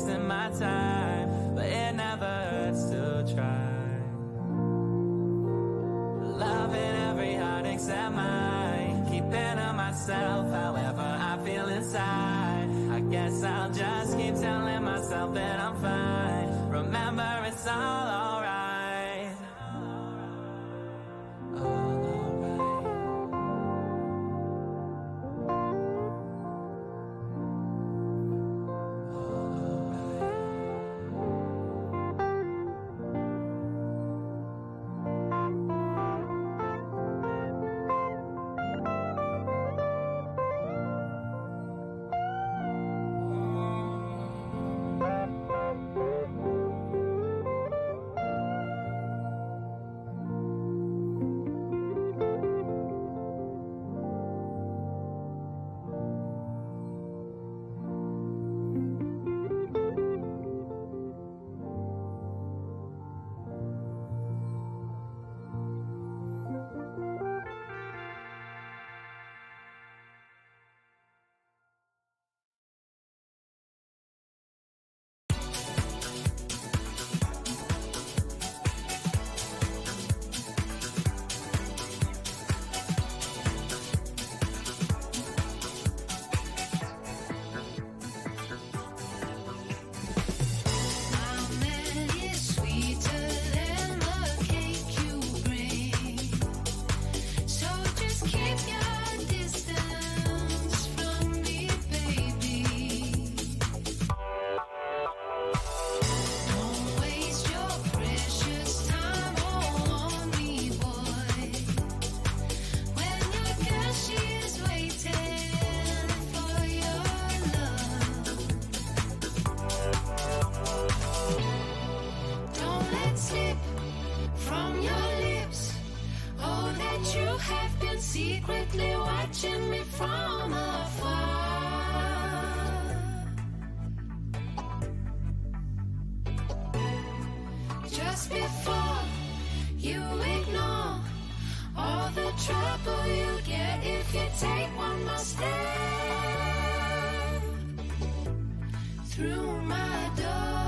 wasting my time, but it never hurts to try. Loving every heart except mine, keeping to myself however I feel inside. I guess I'll just keep telling myself that I'm fine. Remember, it's all alright. All alright. Secretly watching me from afar. Just before you ignore all the trouble you get if you take one more step through my door.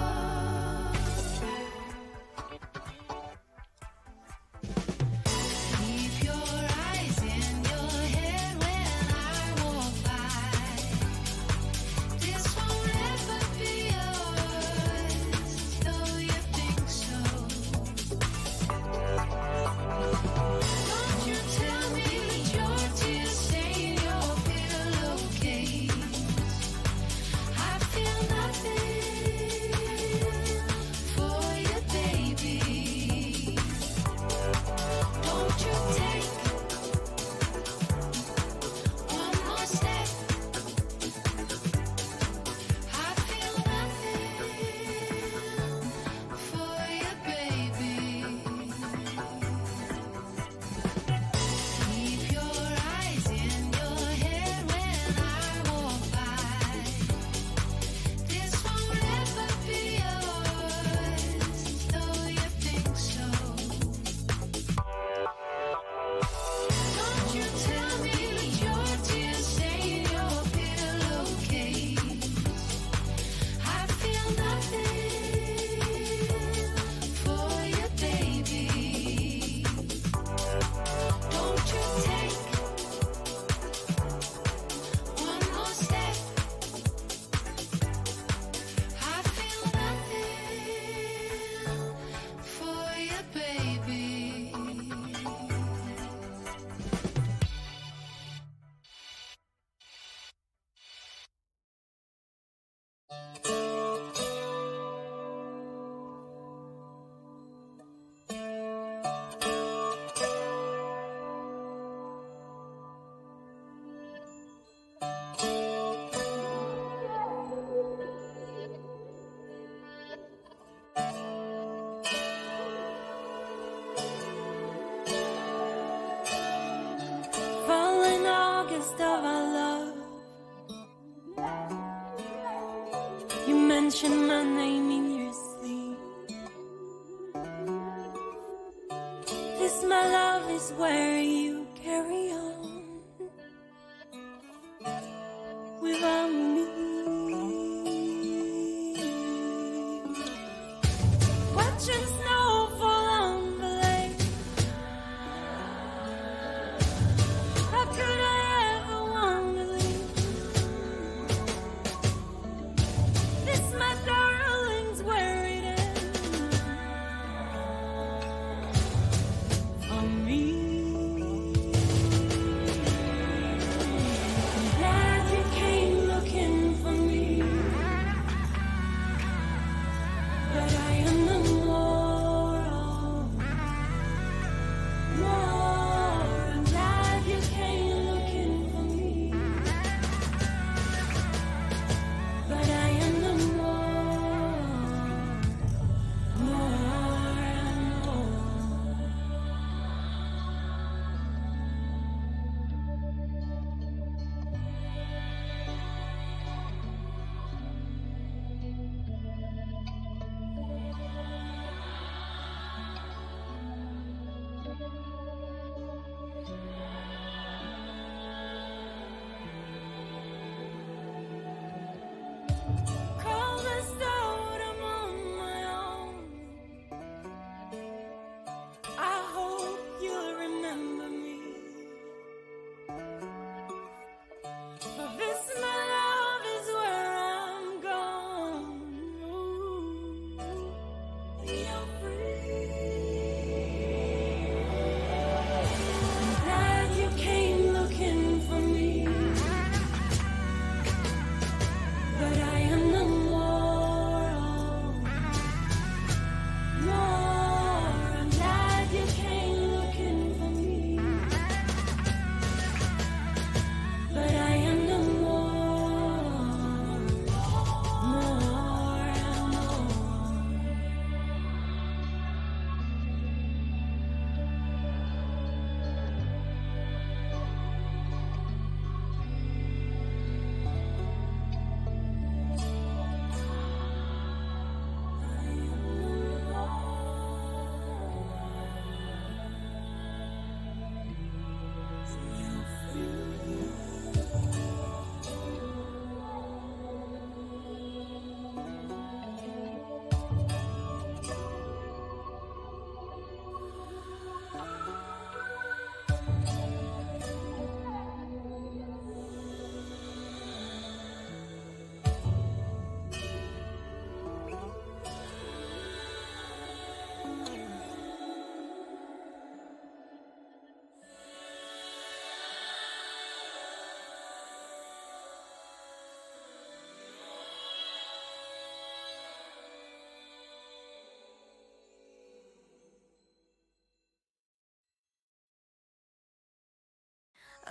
Mention my name in your sleep. This, my love, is where you carry on without me.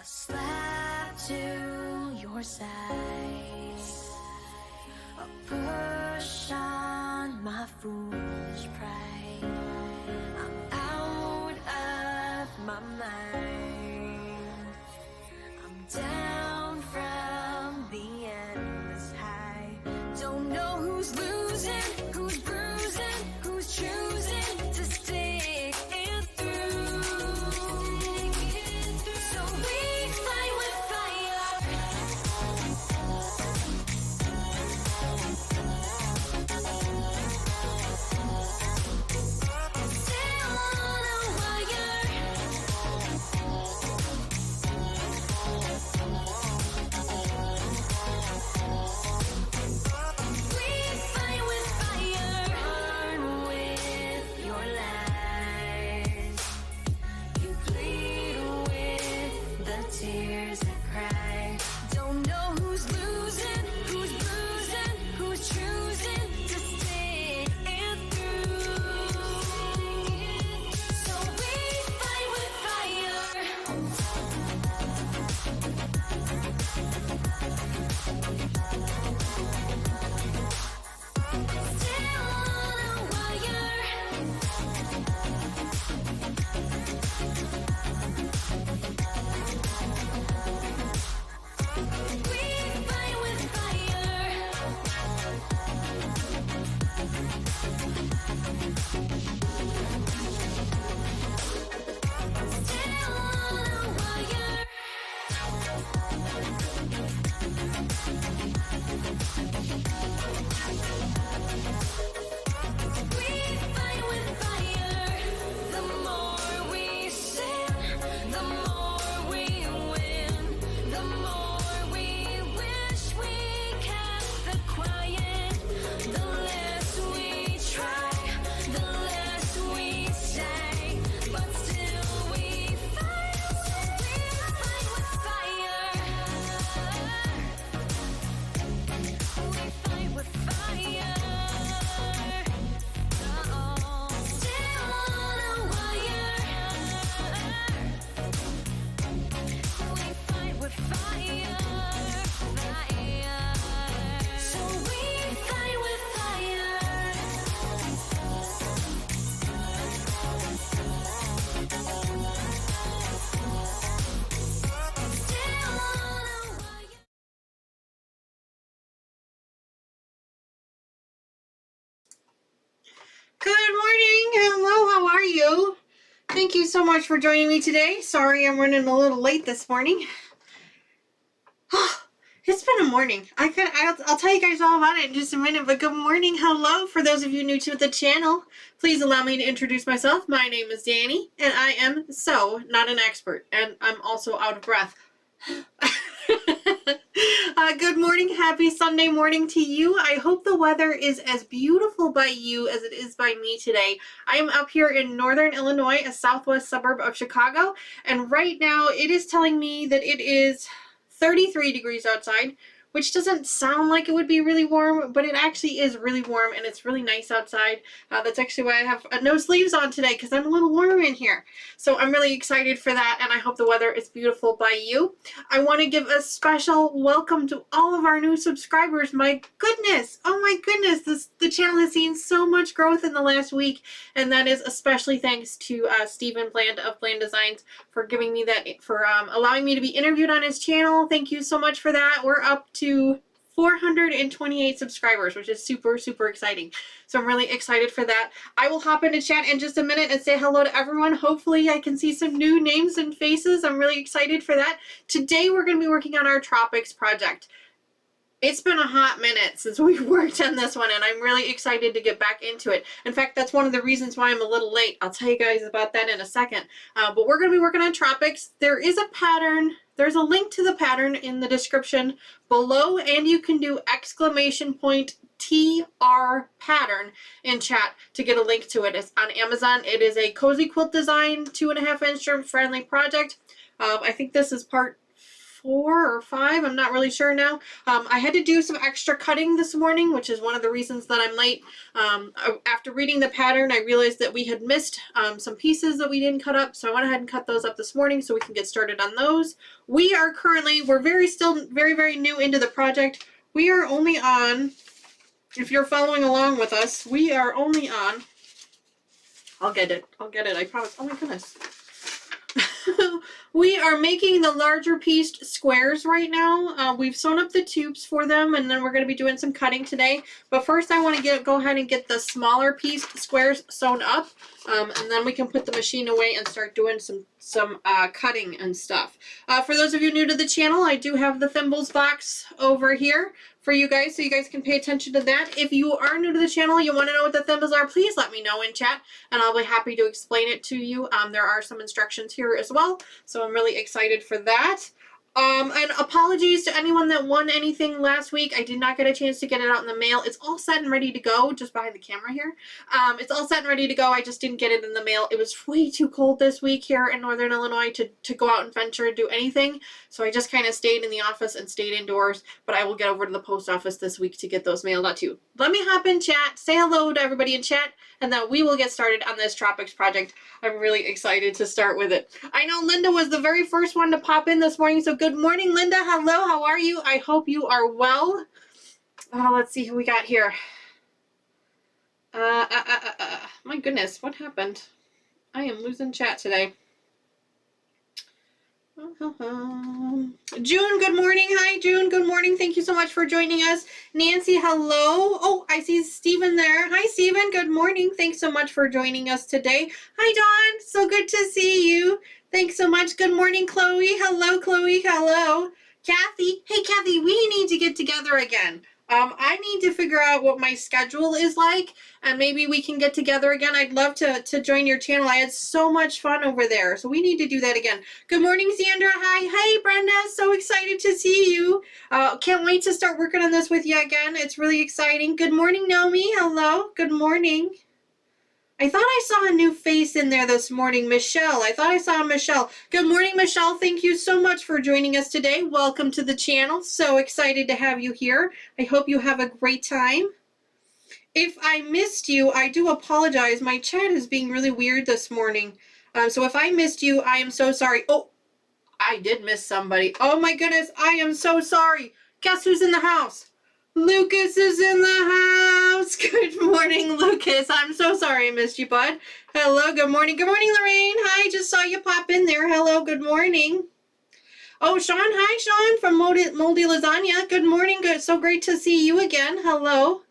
slap to your side, a push on my foolish pride. I'm out of my mind. I'm down from the endless high. Don't know who's losing, who's bruising, who's choosing to stick it through. So we fight with fire. Still on a wire. We fight with fire. Burn with your lies. You bleed with the tears I cry. Don't know who's losing, who's bruising, who's choosing to stick it through. So we fight with fire. Still on a wire. We fight with fire. Still on a wire. We fight with fire. The more we sin, the more we win. The more we wish we kept the quiet. The less we try, the less we say. But still we fight. We fight with fire. We fight with fire. Still on a wire. We fight with fire. So we fight with fire. Still on a wire. Good morning. Hello, how are you? Thank you so much for joining me today. Sorry I'm running a little late this morning. It's been a morning. I'll tell you guys all about it in just a minute, but good morning. Hello. For those of you new to the channel, please allow me to introduce myself. My name is Danny, and I am not an expert, and I'm also out of breath. Good morning, happy Sunday morning to you. I hope the weather is as beautiful by you as it is by me today. I am up here in northern Illinois, a southwest suburb of Chicago, and right now it is telling me that it is 33 degrees outside, which doesn't sound like it would be really warm, but it actually is really warm and it's really nice outside. That's actually why I have no sleeves on today, because I'm a little warm in here. So I'm really excited for that, and I hope the weather is beautiful by you. I want to give a special welcome to all of our new subscribers. My goodness, oh my goodness, the channel has seen so much growth in the last week, and that is especially thanks to Stephen Bland of Bland Designs for giving me that, for allowing me to be interviewed on his channel. Thank you so much for that. We're up to 428 subscribers, which is super, super exciting. So I'm really excited for that. I will hop into chat in just a minute and say hello to everyone. Hopefully I can see some new names and faces. I'm really excited for that. Today we're going to be working on our Tropics project. It's been a hot minute since we've worked on this one, and I'm really excited to get back into it. In fact, that's one of the reasons why I'm a little late. I'll tell you guys about that in a second. But we're going to be working on Tropics. There is a pattern. There's a link to the pattern in the description below, and you can do !TR pattern in chat to get a link to it. It's on Amazon. It is a cozy quilt design, 2.5 inch friendly project. I think this is part 4 or 5. I'm not really sure now. I had to do some extra cutting this morning, which is one of the reasons that I'm late. After reading the pattern, I realized that we had missed some pieces that we didn't cut up, so I went ahead and cut those up this morning so we can get started on those. We're still very, very new into the project. We are only on, if you're following along with us, we are only on, I'll get it, I promise. Oh my goodness. We are making the larger pieced squares right now. We've sewn up the tubes for them, and then we're going to be doing some cutting today. But first I want to go ahead and get the smaller pieced squares sewn up, and then we can put the machine away and start doing some cutting and stuff. For those of you new to the channel, I do have the thimbles box over here for you guys, so you guys can pay attention to that. If you are new to the channel, you want to know what the thimbles are, please let me know in chat, and I'll be happy to explain it to you. There are some instructions here as well, so I'm really excited for that. And apologies to anyone that won anything last week. I did not get a chance to get it out in the mail. It's all set and ready to go, just behind the camera here. It's all set and ready to go. I just didn't get it in the mail. It was way too cold this week here in Northern Illinois to go out and venture and do anything. So I just kind of stayed in the office and stayed indoors. But I will get over to the post office this week to get those mailed out to you. Let me hop in chat, say hello to everybody in chat, and then we will get started on this Tropics project. I'm really excited to start with it. I know Linda was the very first one to pop in this morning, so good morning, Linda. Hello, how are you? I hope you are well. Let's see who we got here. My goodness, what happened? I am losing chat today. June, good morning. Hi, June. Good morning. Thank you so much for joining us. Nancy, hello. Oh, I see Stephen there. Hi, Stephen. Good morning. Thanks so much for joining us today. Hi, Dawn. So good to see you. Thanks so much. Good morning, Chloe. Hello, Chloe. Hello. Kathy. Hey, Kathy, we need to get together again. I need to figure out what my schedule is like, and maybe we can get together again. I'd love to join your channel. I had so much fun over there, so we need to do that again. Good morning, Sandra. Hi. Hey, Brenda. So excited to see you. Can't wait to start working on this with you again. It's really exciting. Good morning, Naomi. Hello. Good morning. I thought I saw a new face in there this morning, Michelle. I thought I saw Michelle. Good morning, Michelle. Thank you so much for joining us today. Welcome to the channel. So excited to have you here. I hope you have a great time. If I missed you, I do apologize. My chat is being really weird this morning. So if I missed you, I am so sorry. Oh, I did miss somebody. Oh my goodness, I am so sorry. Guess who's in the house? Lucas is in the house. Good morning, Lucas. I'm so sorry I missed you, bud. Hello, good morning. Good morning, Lorraine. Hi, just saw you pop in there. Hello, good morning. Oh, Sean. Hi, Sean from Moldy Lasagna. Good morning. Good. So great to see you again. Hello.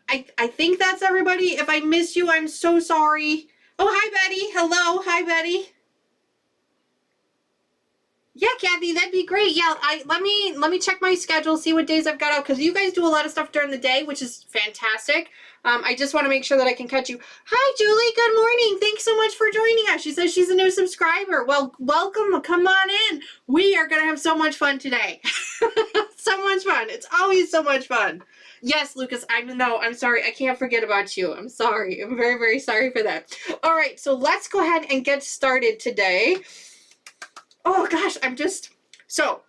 I think that's everybody. If I missed you, I'm so sorry. Oh, hi, Betty. Hello. Hi, Betty. Yeah, Kathy, that'd be great. Yeah, let me check my schedule, see what days I've got out, because you guys do a lot of stuff during the day, which is fantastic. I just want to make sure that I can catch you. Hi, Julie. Good morning. Thanks so much for joining us. She says she's a new subscriber. Well, welcome. Come on in. We are going to have so much fun today. So much fun. It's always so much fun. Yes, Lucas, I know. I'm sorry. I can't forget about you. I'm sorry. I'm very, very sorry for that. All right, so let's go ahead and get started today. Oh gosh, so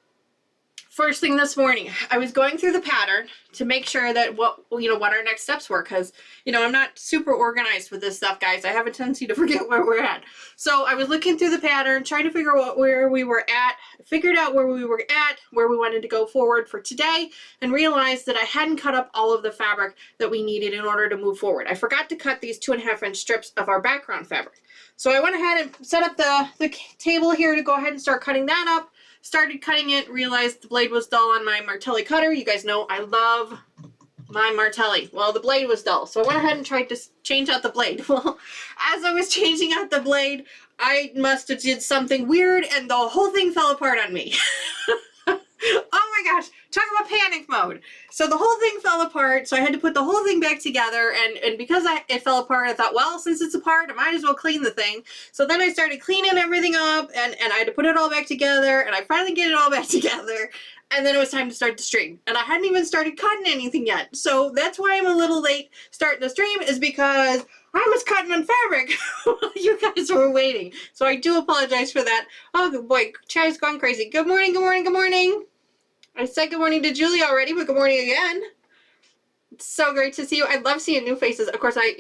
first thing this morning, I was going through the pattern to make sure that what our next steps were, because I'm not super organized with this stuff, guys. I have a tendency to forget where we're at. So I was looking through the pattern, trying to figure out where we were at, figured out where we were at, where we wanted to go forward for today, and realized that I hadn't cut up all of the fabric that we needed in order to move forward. I forgot to cut these 2.5-inch strips of our background fabric. So I went ahead and set up the table here to go ahead and start cutting that up. Started cutting it, realized the blade was dull on my Martelli cutter. You guys know I love my Martelli. Well, the blade was dull, so I went ahead and tried to change out the blade. Well, as I was changing out the blade, I must have did something weird, and the whole thing fell apart on me. Oh my gosh, talk about panic mode. So the whole thing fell apart, so I had to put the whole thing back together, and because it fell apart, I thought, well, since it's apart, I might as well clean the thing. So then I started cleaning everything up, and I had to put it all back together, and I finally get it all back together, and then it was time to start the stream. And I hadn't even started cutting anything yet. So that's why I'm a little late starting the stream, is because I was cutting on fabric. You guys were waiting. So I do apologize for that. Oh boy, Chad's gone crazy. Good morning, good morning, good morning. I said good morning to Julie already, but good morning again. It's so great to see you. I love seeing new faces. Of course, I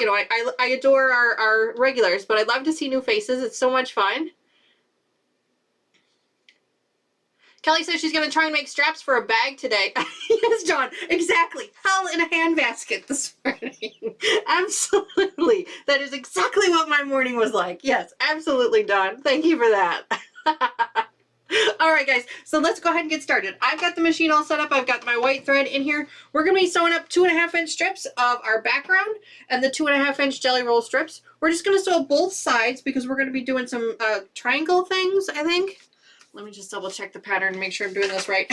adore our regulars, but I love to see new faces. It's so much fun. Kelly says she's going to try and make straps for a bag today. Yes, John, exactly. Hell in a handbasket this morning. Absolutely. That is exactly what my morning was like. Yes, absolutely, Dawn. Thank you for that. All right, guys, so let's go ahead and get started. I've got the machine all set up. I've got my white thread in here. We're going to be sewing up 2.5-inch strips of our background and the 2.5-inch jelly roll strips. We're just going to sew both sides because we're going to be doing some triangle things, I think. Let me just double check the pattern and make sure I'm doing this right.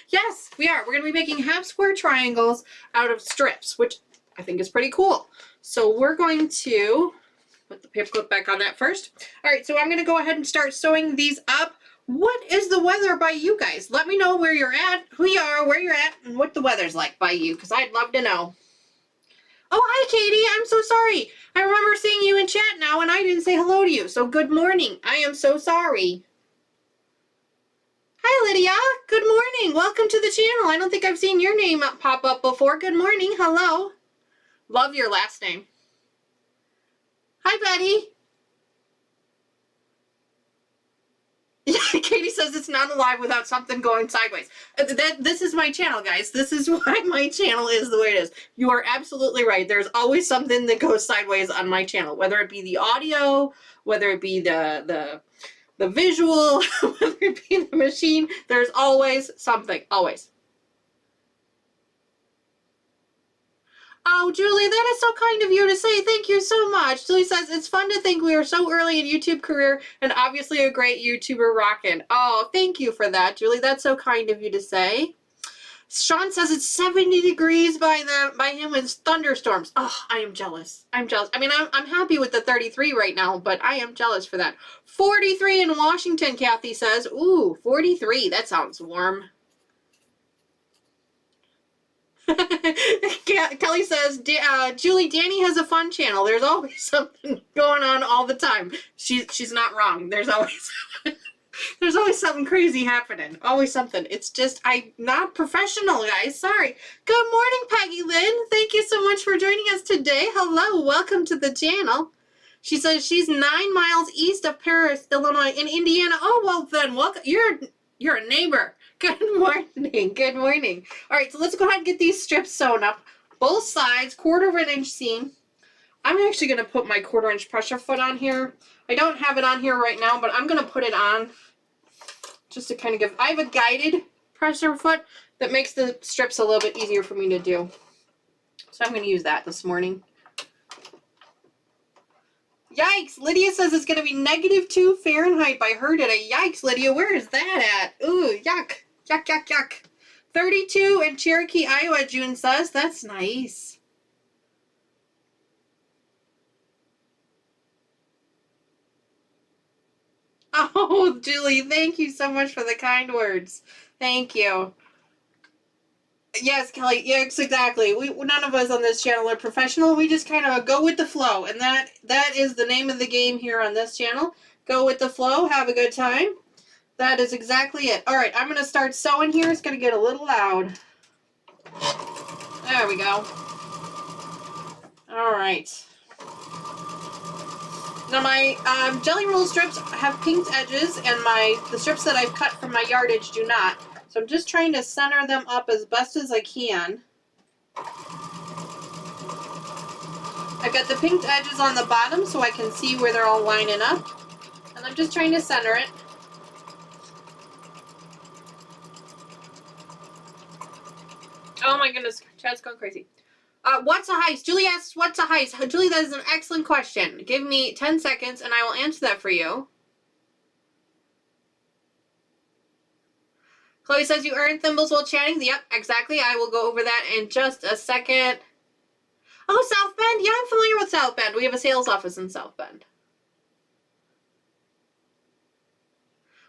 Yes, we are. We're going to be making half square triangles out of strips, which I think is pretty cool. So we're going to put the paper clip back on that first. All right, so I'm going to go ahead and start sewing these up. What is the weather by you guys? Let me know where you're at, who you are, where you're at, and what the weather's like by you, because I'd love to know. Oh, hi, Katie. I'm so sorry. I remember seeing you in chat now, and I didn't say hello to you. So good morning. I am so sorry. Hi, Lydia. Good morning. Welcome to the channel. I don't think I've seen your name pop up before. Good morning. Hello. Love your last name. Hi, Betty. Katie says it's not alive without something going sideways. This is my channel, guys. This is why my channel is the way it is. You are absolutely right. There's always something that goes sideways on my channel, whether it be the audio, whether it be the visual, whether it be the machine. There's always something. Always. Oh, Julie, that is so kind of you to say. Thank you so much. Julie says, it's fun to think we are so early in YouTube career and obviously a great YouTuber rockin'. Oh, thank you for that, Julie. That's so kind of you to say. Sean says it's 70 degrees by him with thunderstorms. Oh, I am jealous. I'm jealous. I mean, I'm happy with the 33 right now, but I am jealous for that. 43 in Washington, Kathy says. Ooh, 43. That sounds warm. Kelly says, Julie, Danny has a fun channel. There's always something going on all the time. She's not wrong. There's always there's always something crazy happening. Always something. It's just I'm not professional, guys. Sorry. Good morning, Peggy Lynn. Thank you so much for joining us today. Hello, welcome to the channel. She says she's 9 miles east of Paris, Illinois, in Indiana. Oh, well then, welcome. You're a neighbor. Good morning. Good morning. All right, so let's go ahead and get these strips sewn up. Both sides, 1/4 inch seam. I'm actually going to put my 1/4 inch pressure foot on here. I don't have it on here right now, but I'm going to put it on just to kind of give... I have a guided pressure foot that makes the strips a little bit easier for me to do. So I'm going to use that this morning. Yikes! Lydia says it's going to be -2 Fahrenheit by her today. Yikes, Lydia. Where is that at? Ooh, yuck. Yuck, yuck, yuck. 32 in Cherokee, Iowa, June says. That's nice. Oh, Julie, thank you so much for the kind words. Thank you. Yes, Kelly. Yes, exactly. None of us on this channel are professional. We just kind of go with the flow, and that is the name of the game here on this channel. Go with the flow. Have a good time. That is exactly it. All right, I'm going to start sewing here. It's going to get a little loud. There we go. All right. Now my jelly roll strips have pinked edges, and the strips that I've cut from my yardage do not. So I'm just trying to center them up as best as I can. I've got the pinked edges on the bottom so I can see where they're all lining up. And I'm just trying to center it. Oh my goodness, Chad's going crazy. What's a heist? Julie asks, what's a heist? Julie, that is an excellent question. Give me 10 seconds and I will answer that for you. Chloe says you earn thimbles while chatting. Yep, exactly. I will go over that in just a second. Oh, South Bend. Yeah, I'm familiar with South Bend. We have a sales office in South Bend.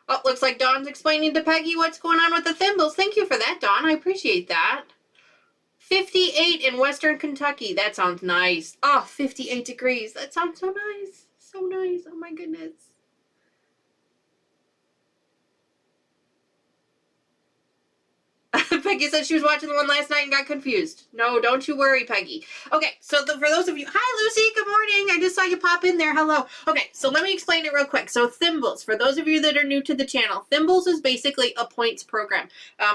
Oh, looks like Dawn's explaining to Peggy what's going on with the thimbles. Thank you for that, Dawn. I appreciate that. 58 in Western Kentucky. That sounds nice. Oh, 58 degrees. That sounds so nice. So nice. Oh my goodness. Peggy said she was watching the one last night and got confused. No, don't you worry, Peggy. Okay, so for those of you, hi Lucy, good morning. I just saw you pop in there. Hello. Okay, so let me explain it real quick. So Thimbles, for those of you that are new to the channel, Thimbles is basically a points program.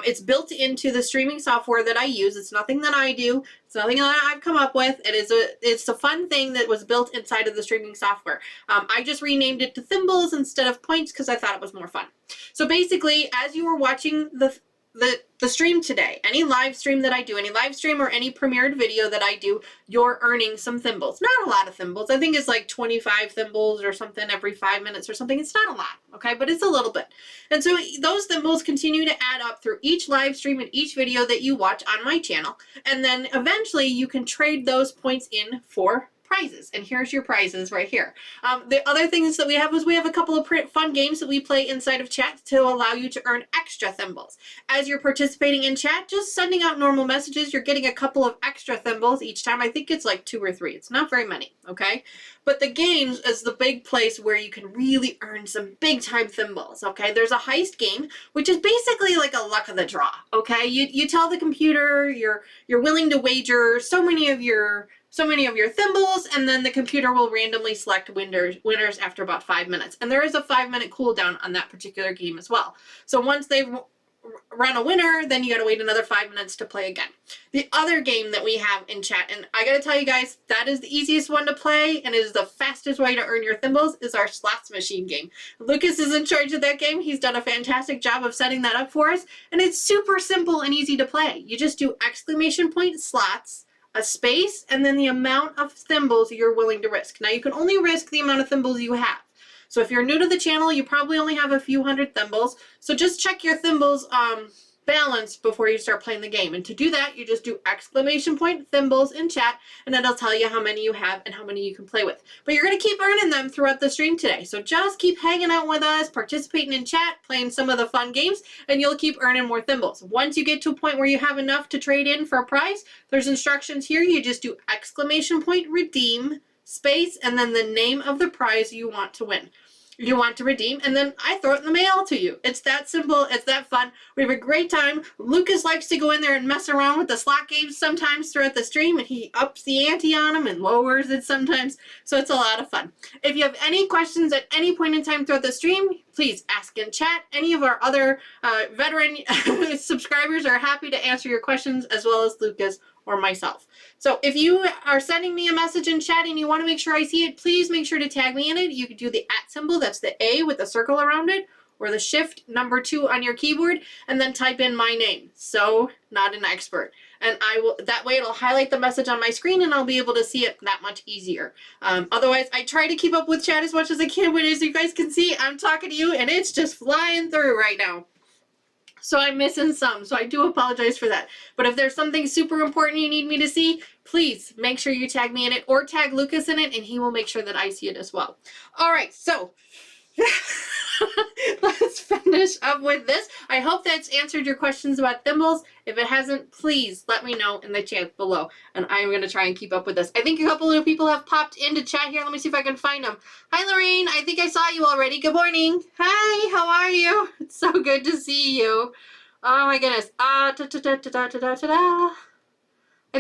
It's built into the streaming software that I use. It's nothing that I do. It's nothing that I've come up with. It's a fun thing that was built inside of the streaming software. I just renamed it to Thimbles instead of points because I thought it was more fun. So basically, as you were watching the stream today, any live stream that I do, any live stream or any premiered video that I do, you're earning some thimbles. Not a lot of thimbles. I think it's like 25 thimbles or something every 5 minutes or something. It's not a lot, okay, but it's a little bit. And so those thimbles continue to add up through each live stream and each video that you watch on my channel. And then eventually you can trade those points in for prizes, and here's your prizes right here. The other things that we have is we have a couple of fun games that we play inside of chat to allow you to earn extra thimbles. As you're participating in chat, just sending out normal messages, you're getting a couple of extra thimbles each time. I think it's like 2 or 3. It's not very many, okay? But the games is the big place where you can really earn some big time thimbles, okay? There's a heist game, which is basically like a luck of the draw, okay? You tell the computer you're willing to wager so many of your thimbles, and then the computer will randomly select winners after about 5 minutes. And there is a 5-minute cooldown on that particular game as well. So once they've run a winner, then you gotta wait another 5 minutes to play again. The other game that we have in chat, and I gotta tell you guys, that is the easiest one to play and is the fastest way to earn your thimbles, is our slots machine game. Lucas is in charge of that game. He's done a fantastic job of setting that up for us, and it's super simple and easy to play. You just do exclamation point slots, a space, and then the amount of thimbles you're willing to risk. Now you can only risk the amount of thimbles you have. So if you're new to the channel, you probably only have a few hundred thimbles. So just check your thimbles balance before you start playing the game. And to do that, you just do exclamation point thimbles in chat, and it'll tell you how many you have and how many you can play with. But you're going to keep earning them throughout the stream today. So just keep hanging out with us, participating in chat, playing some of the fun games, and you'll keep earning more thimbles. Once you get to a point where you have enough to trade in for a prize, there's instructions here. You just do exclamation point redeem, space, and then the name of the prize you want to win. You want to redeem, and then I throw it in the mail to you. It's that simple. It's that fun. We have a great time. Lucas likes to go in there and mess around with the slot games sometimes throughout the stream, and he ups the ante on them and lowers it sometimes. So it's a lot of fun. If you have any questions at any point in time throughout the stream, please ask in chat. Any of our other veteran subscribers are happy to answer your questions, as well as Lucas or myself. So if you are sending me a message in chat and you want to make sure I see it, please make sure to tag me in it. You can do the @ symbol, that's the A with the circle around it, or the shift number 2 on your keyboard, and then type in my name. So, not an expert. And I will, that way it'll highlight the message on my screen and I'll be able to see it that much easier. Otherwise, I try to keep up with chat as much as I can, but as you guys can see, I'm talking to you and it's just flying through right now. So I'm missing some, so I do apologize for that. But if there's something super important you need me to see, please make sure you tag me in it or tag Lucas in it, and he will make sure that I see it as well. All right, so let's finish up with this. I hope that's answered your questions about thimbles. If it hasn't, please let me know in the chat below, and I'm going to try and keep up with this. I think a couple of people have popped into chat here. Let me see if I can find them. Hi, Lorraine. I think I saw you already. Good morning. Hi, how are you? It's so good to see you. Oh, my goodness. I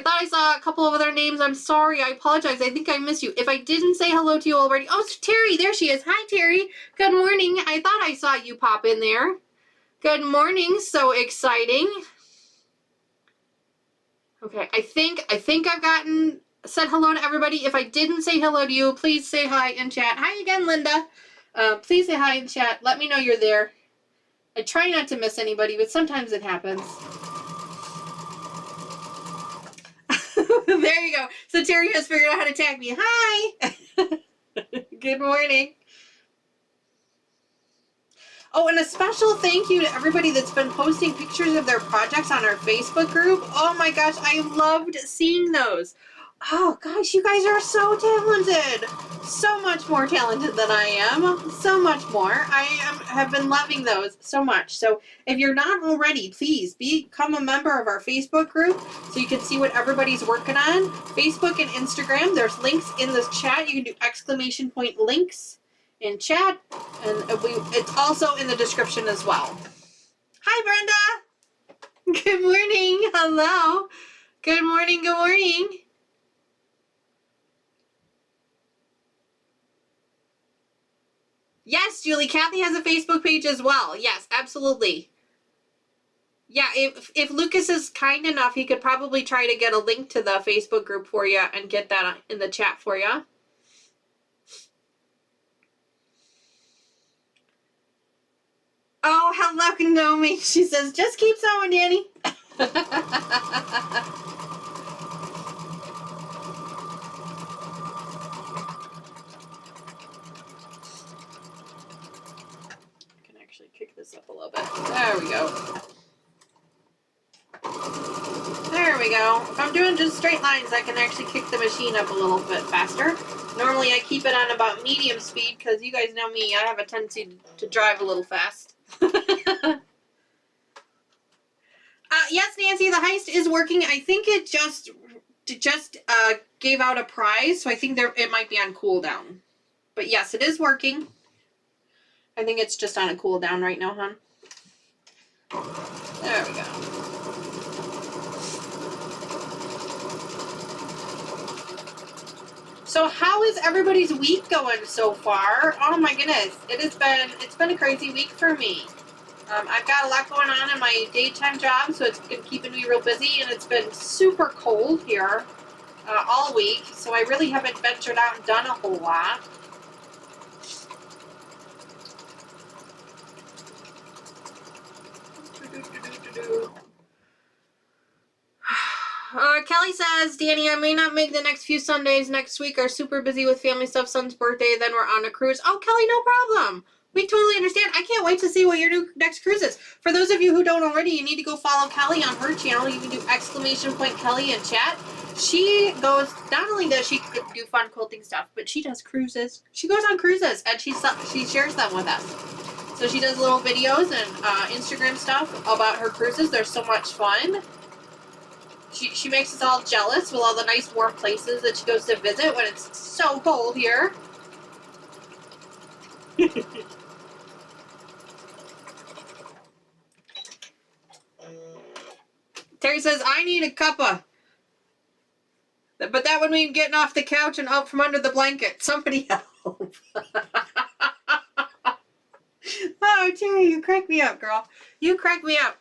thought I saw a couple of other names. I'm sorry. I apologize. I think I missed you. If I didn't say hello to you already. Oh, it's Terry. There she is. Hi, Terry. Good morning. I thought I saw you pop in there. Good morning. So exciting. Okay, I think I've said hello to everybody. If I didn't say hello to you, please say hi in chat. Hi again, Linda. Please say hi in chat. Let me know you're there. I try not to miss anybody, but sometimes it happens. There you go. So Terry has figured out how to tag me. Hi. Good morning. Oh, and a special thank you to everybody that's been posting pictures of their projects on our Facebook group. Oh my gosh, I loved seeing those. Oh gosh, you guys are so talented. So much more talented than I am. So much more. Have been loving those so much. So if you're not already, please become a member of our Facebook group so you can see what everybody's working on. Facebook and Instagram, there's links in the chat. You can do exclamation point links in chat. And it's also in the description as well. Hi, Brenda. Good morning. Hello. Good morning. Good morning. Yes, Julie. Kathy has a Facebook page as well. Yes, absolutely. Yeah, if Lucas is kind enough, he could probably try to get a link to the Facebook group for you and get that in the chat for you. Oh, hello, Naomi. She says, just keep sewing, Danny. Kick this up a little bit. There we go. There we go. If I'm doing just straight lines, I can actually kick the machine up a little bit faster. Normally I keep it on about medium speed because you guys know me, I have a tendency to drive a little fast. Yes, Nancy, the heist is working. I think it just gave out a prize, so I think it might be on cooldown. But yes, it is working. I think it's just on a cooldown right now, hon. There we go. So how is everybody's week going so far? Oh my goodness, it's been a crazy week for me. I've got a lot going on in my daytime job, so it's been keeping me real busy, and it's been super cold here all week, so I really haven't ventured out and done a whole lot. Kelly says, Danny, I may not make the next few Sundays next week. Are super busy with family stuff, son's birthday, then we're on a cruise. Oh, Kelly, no problem. We totally understand. I can't wait to see what your new next cruise is. For those of you who don't already, you need to go follow Kelly on her channel. You can do exclamation point Kelly in chat. She goes, not only does she do fun quilting stuff, but she does cruises. She goes on cruises, and she shares them with us. So she does little videos and Instagram stuff about her cruises. They're so much fun. She makes us all jealous with all the nice warm places that she goes to visit when it's so cold here. Terry says, I need a cuppa. But that would mean getting off the couch and out from under the blanket. Somebody help. Oh, Terry, you crack me up, girl. You crack me up.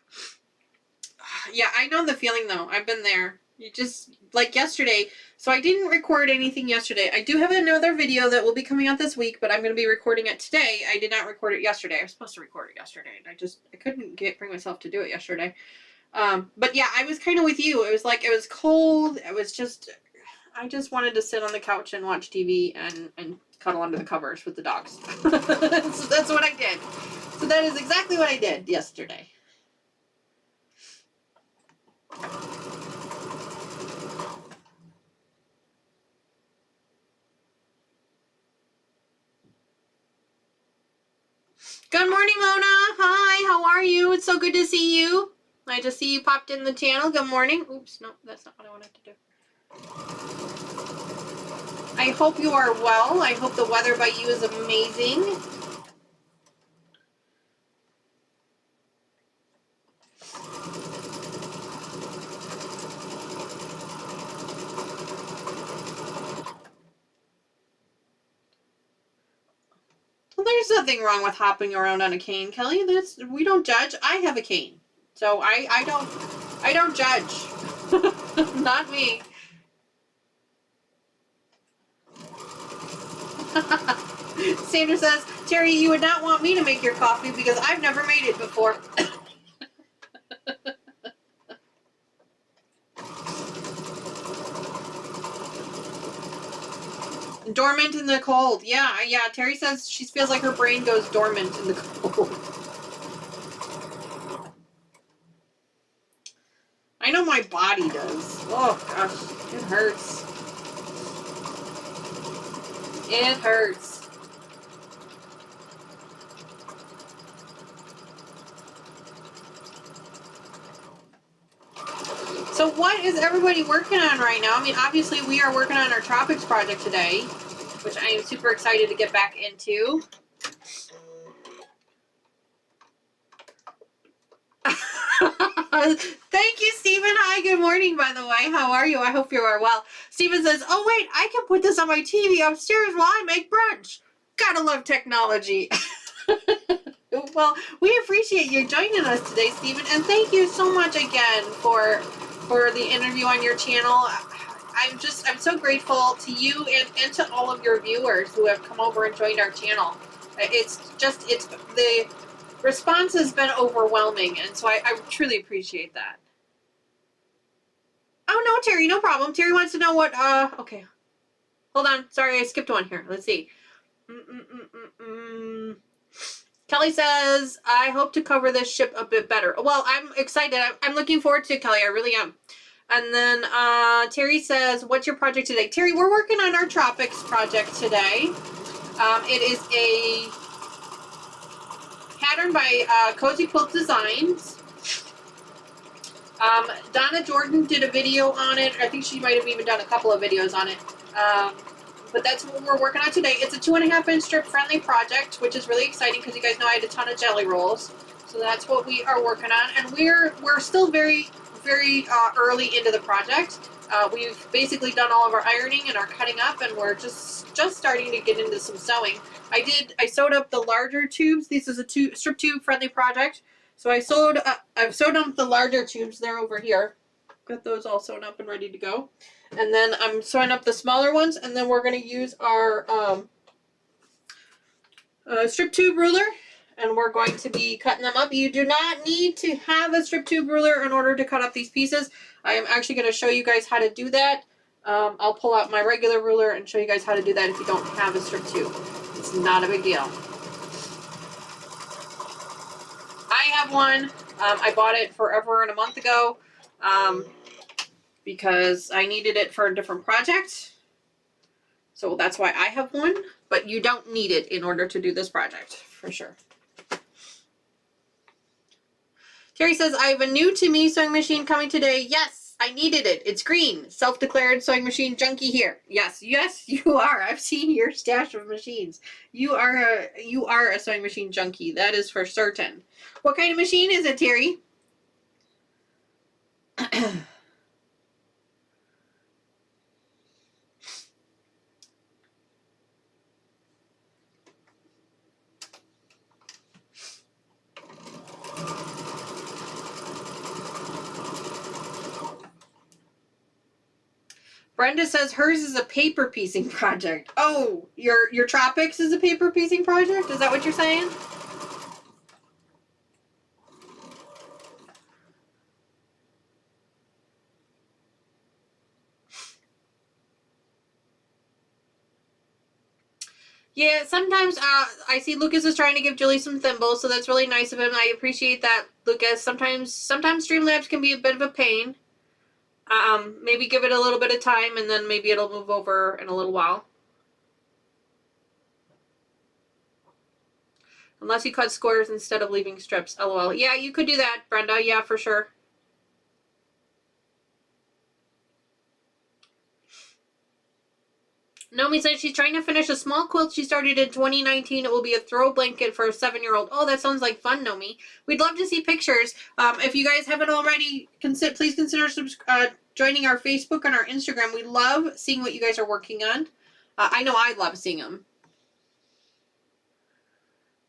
Yeah, I know the feeling, though. I've been there. You just, like yesterday. So I didn't record anything yesterday. I do have another video that will be coming out this week, but I'm going to be recording it today. I did not record it yesterday. I was supposed to record it yesterday, and I couldn't bring myself to do it yesterday. But yeah, I was kind of with you. It was like, it was cold. I just wanted to sit on the couch and watch TV and cuddle under the covers with the dogs. So that's what I did. So that is exactly what I did yesterday. Good morning, Mona. Hi, how are you? It's so good to see you. I just see you popped in the channel. Good morning. Oops, no, that's not what I wanted to do. I hope you are well. I hope the weather by you is amazing. Well, there's nothing wrong with hopping around on a cane, Kelly. We don't judge. I have a cane. So I don't judge. Not me. Sandra says, Terry, you would not want me to make your coffee because I've never made it before. Dormant in the cold. Yeah. Terry says she feels like her brain goes dormant in the cold. I know my body does. Oh, gosh. It hurts. It hurts. So what is everybody working on right now? I mean, obviously we are working on our Tropics project today, which I am super excited to get back into. Thank you, Stephen. Hi, good morning, by the way. How are you? I hope you are well. Stephen says, oh, wait, I can put this on my TV upstairs while I make brunch. Gotta love technology. Well, we appreciate you joining us today, Stephen, and thank you so much again for the interview on your channel. I'm so grateful to you and to all of your viewers who have come over and joined our channel. It's the response has been overwhelming, and so I truly appreciate that. Oh, no, Terry, no problem. Terry wants to know what, okay. Hold on. Sorry, I skipped one here. Let's see. Kelly says, I hope to cover this ship a bit better. Well, I'm excited. I'm looking forward to it, Kelly. I really am. And then Terry says, what's your project today? Terry, we're working on our Tropics project today. It is a pattern by Cozy Quilt Designs. Donna Jordan did a video on it. I think she might have even done a couple of videos on it. But that's what we're working on today. It's a 2.5-inch strip friendly project, which is really exciting because you guys know I had a ton of jelly rolls. So that's what we are working on. And we're still very early into the project. We've basically done all of our ironing and our cutting up, and we're just starting to get into some sewing. I sewed up the larger tubes. This is a strip tube friendly project. So I've sewed up the larger tubes. They're over here. Got those all sewn up and ready to go. And then I'm sewing up the smaller ones, and then we're going to use our strip tube ruler, and we're going to be cutting them up. You do not need to have a strip tube ruler in order to cut up these pieces. I am actually going to show you guys how to do that. I'll pull out my regular ruler and show you guys how to do that if you don't have a strip tube. It's not a big deal. I have one. I bought it forever and a month ago because I needed it for a different project. So that's why I have one, but you don't need it in order to do this project, for sure. Terry says, I have a new to me sewing machine coming today. Yes, I needed it. It's green. Self-declared sewing machine junkie here. Yes, you are. I've seen your stash of machines. You are a sewing machine junkie. That is for certain. What kind of machine is it, Terry? Brenda says hers is a paper piecing project. Oh, your Tropics is a paper piecing project? Is that what you're saying? Yeah, sometimes I see Lucas is trying to give Julie some thimbles, so that's really nice of him. I appreciate that, Lucas. Sometimes Streamlabs can be a bit of a pain. Maybe give it a little bit of time, and then maybe it'll move over in a little while. Unless you cut squares instead of leaving strips. LOL. Yeah, you could do that, Brenda. Yeah, for sure. Nomi says she's trying to finish a small quilt she started in 2019. It will be a throw blanket for a 7-year-old. Oh, that sounds like fun, Nomi. We'd love to see pictures. If you guys haven't already, please consider joining our Facebook and our Instagram. We love seeing what you guys are working on. I know I love seeing them.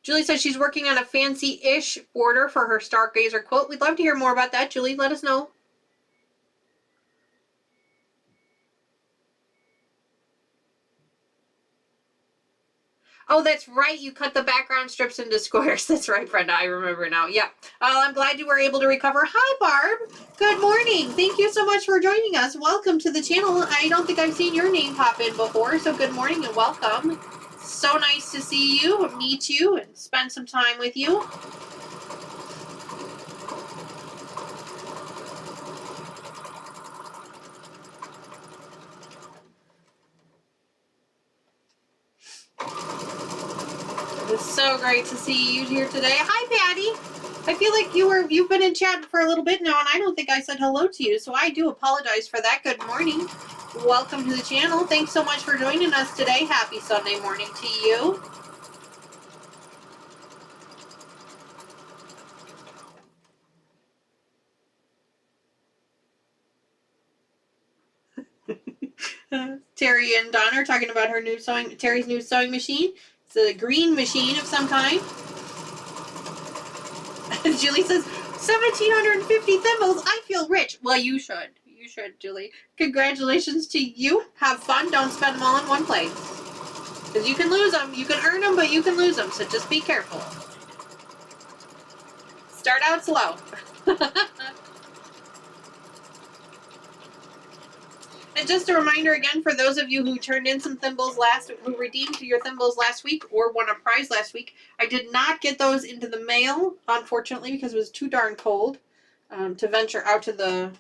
Julie says she's working on a fancy-ish border for her Stargazer quilt. We'd love to hear more about that, Julie. Let us know. Oh, that's right. You cut the background strips into squares. That's right, Brenda. I remember now. Yeah. I'm glad you were able to recover. Hi, Barb. Good morning. Thank you so much for joining us. Welcome to the channel. I don't think I've seen your name pop in before, so good morning and welcome. So nice to see you, meet you, and spend some time with you. is so great to see you here today. Hi, Patty. I feel like you've been in chat for a little bit now, and I don't think I said hello to you, so I do apologize for that. Good morning. Welcome to the channel. Thanks so much for joining us today. Happy Sunday morning to you. Terry and Donna are talking about her new Terry's new sewing machine. It's a green machine of some kind. Julie says, 1,750 thimbles. I feel rich. Well, you should. You should, Julie. Congratulations to you. Have fun. Don't spend them all in one place. Because you can lose them. You can earn them, but you can lose them. So just be careful. Start out slow. And just a reminder again, for those of you who turned in some thimbles who redeemed your thimbles last week or won a prize last week, I did not get those into the mail, unfortunately, because it was too darn cold to venture out to the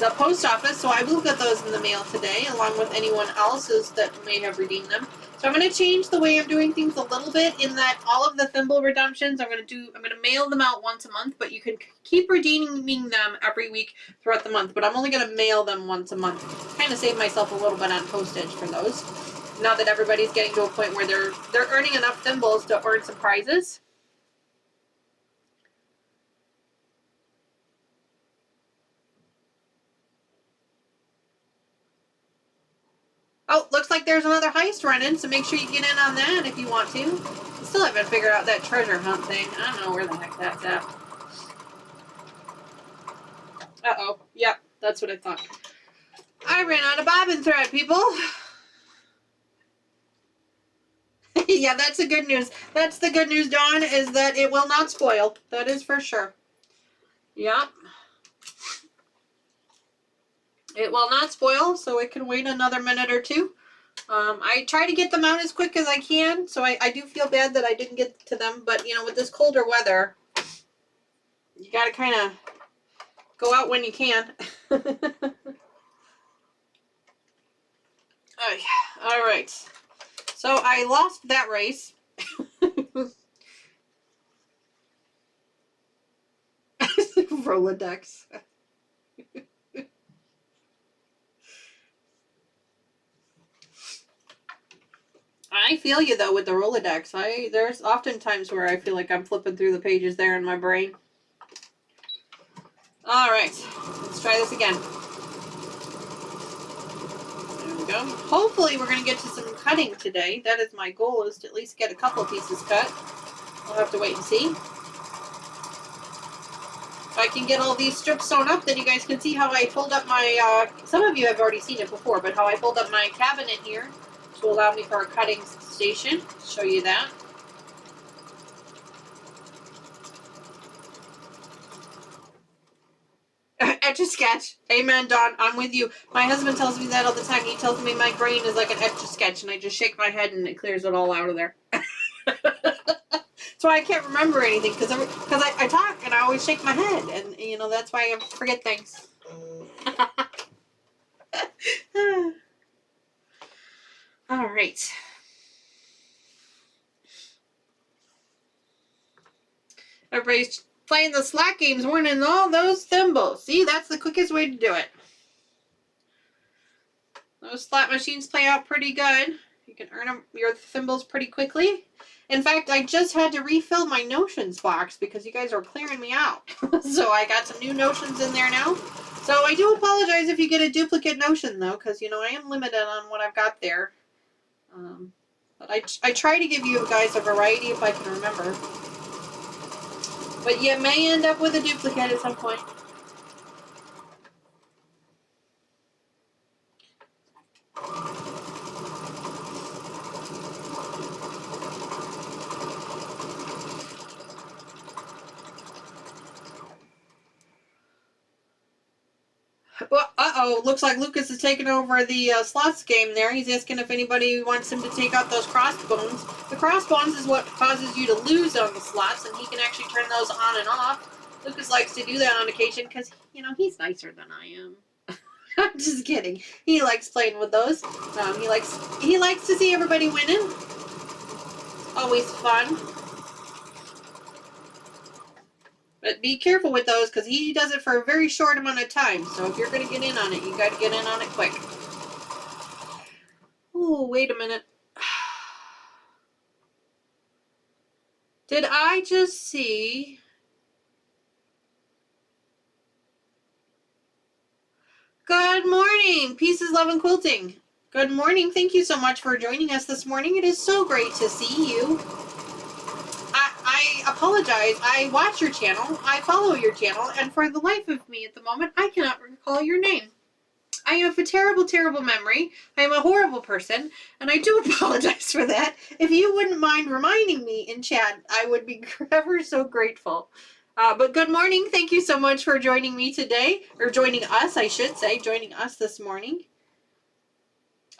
post office. So I will get those in the mail today, along with anyone else's that may have redeemed them. So I'm going to change the way I'm doing things a little bit in that all of the thimble redemptions I'm going to mail them out once a month, but you can keep redeeming them every week throughout the month. But I'm only going to mail them once a month. Kind of save myself a little bit on postage for those. Now that everybody's getting to a point where they're earning enough thimbles to earn some prizes. Oh, looks like there's another heist running, so make sure you get in on that if you want to. I still haven't figured out that treasure hunt thing. I don't know where the heck that's at. Uh-oh. Yep, that's what I thought. I ran out of bobbin thread, people. Yeah, that's the good news. That's the good news, Dawn, is that it will not spoil. That is for sure. Yep. It will not spoil, so it can wait another minute or two. I try to get them out as quick as I can, so I do feel bad that I didn't get to them. But, you know, with this colder weather, you got to kind of go out when you can. All right. So I lost that race. Rolodex. I feel you though with the Rolodex. There's often times where I feel like I'm flipping through the pages there in my brain. All right, let's try this again. There we go. Hopefully we're going to get to some cutting today. That is my goal, is to at least get a couple pieces cut. We'll have to wait and see. If I can get all these strips sewn up, then you guys can see how I fold up my, some of you have already seen it before, but how I fold up my cabinet here to allow me for a cutting station. Show you that. Etch-a-sketch. Amen, Dawn. I'm with you. My husband tells me that all the time. He tells me my brain is like an etch-a-sketch, and I just shake my head and it clears it all out of there. That's why I can't remember anything, because I talk and I always shake my head, and you know that's why I forget things. All right. Everybody's playing the Slack games, winning all those thimbles. See, that's the quickest way to do it. Those slot machines play out pretty good. You can earn your thimbles pretty quickly. In fact, I just had to refill my notions box because you guys are clearing me out. So I got some new notions in there now. So I do apologize if you get a duplicate notion though, because you know I am limited on what I've got there. But I try to give you guys a variety if I can remember. But you may end up with a duplicate at some point. Well, uh-oh, looks like Lucas is taking over the slots game there. He's asking if anybody wants him to take out those crossbones. The crossbones is what causes you to lose on the slots, and he can actually turn those on and off. Lucas likes to do that on occasion because, you know, he's nicer than I am. Just kidding. He likes playing with those. He likes to see everybody winning. Always fun. But be careful with those because he does it for a very short amount of time. So if you're going to get in on it, you got to get in on it quick. Oh, wait a minute. Did I just see... Good morning, Pieces, Love, and Quilting. Good morning. Thank you so much for joining us this morning. It is so great to see you. I apologize. I watch your channel. I follow your channel. And for the life of me at the moment, I cannot recall your name. I have a terrible, terrible memory. I am a horrible person. And I do apologize for that. If you wouldn't mind reminding me in chat, I would be ever so grateful. But good morning. Thank you so much for joining me today. Or joining us, I should say. Joining us this morning.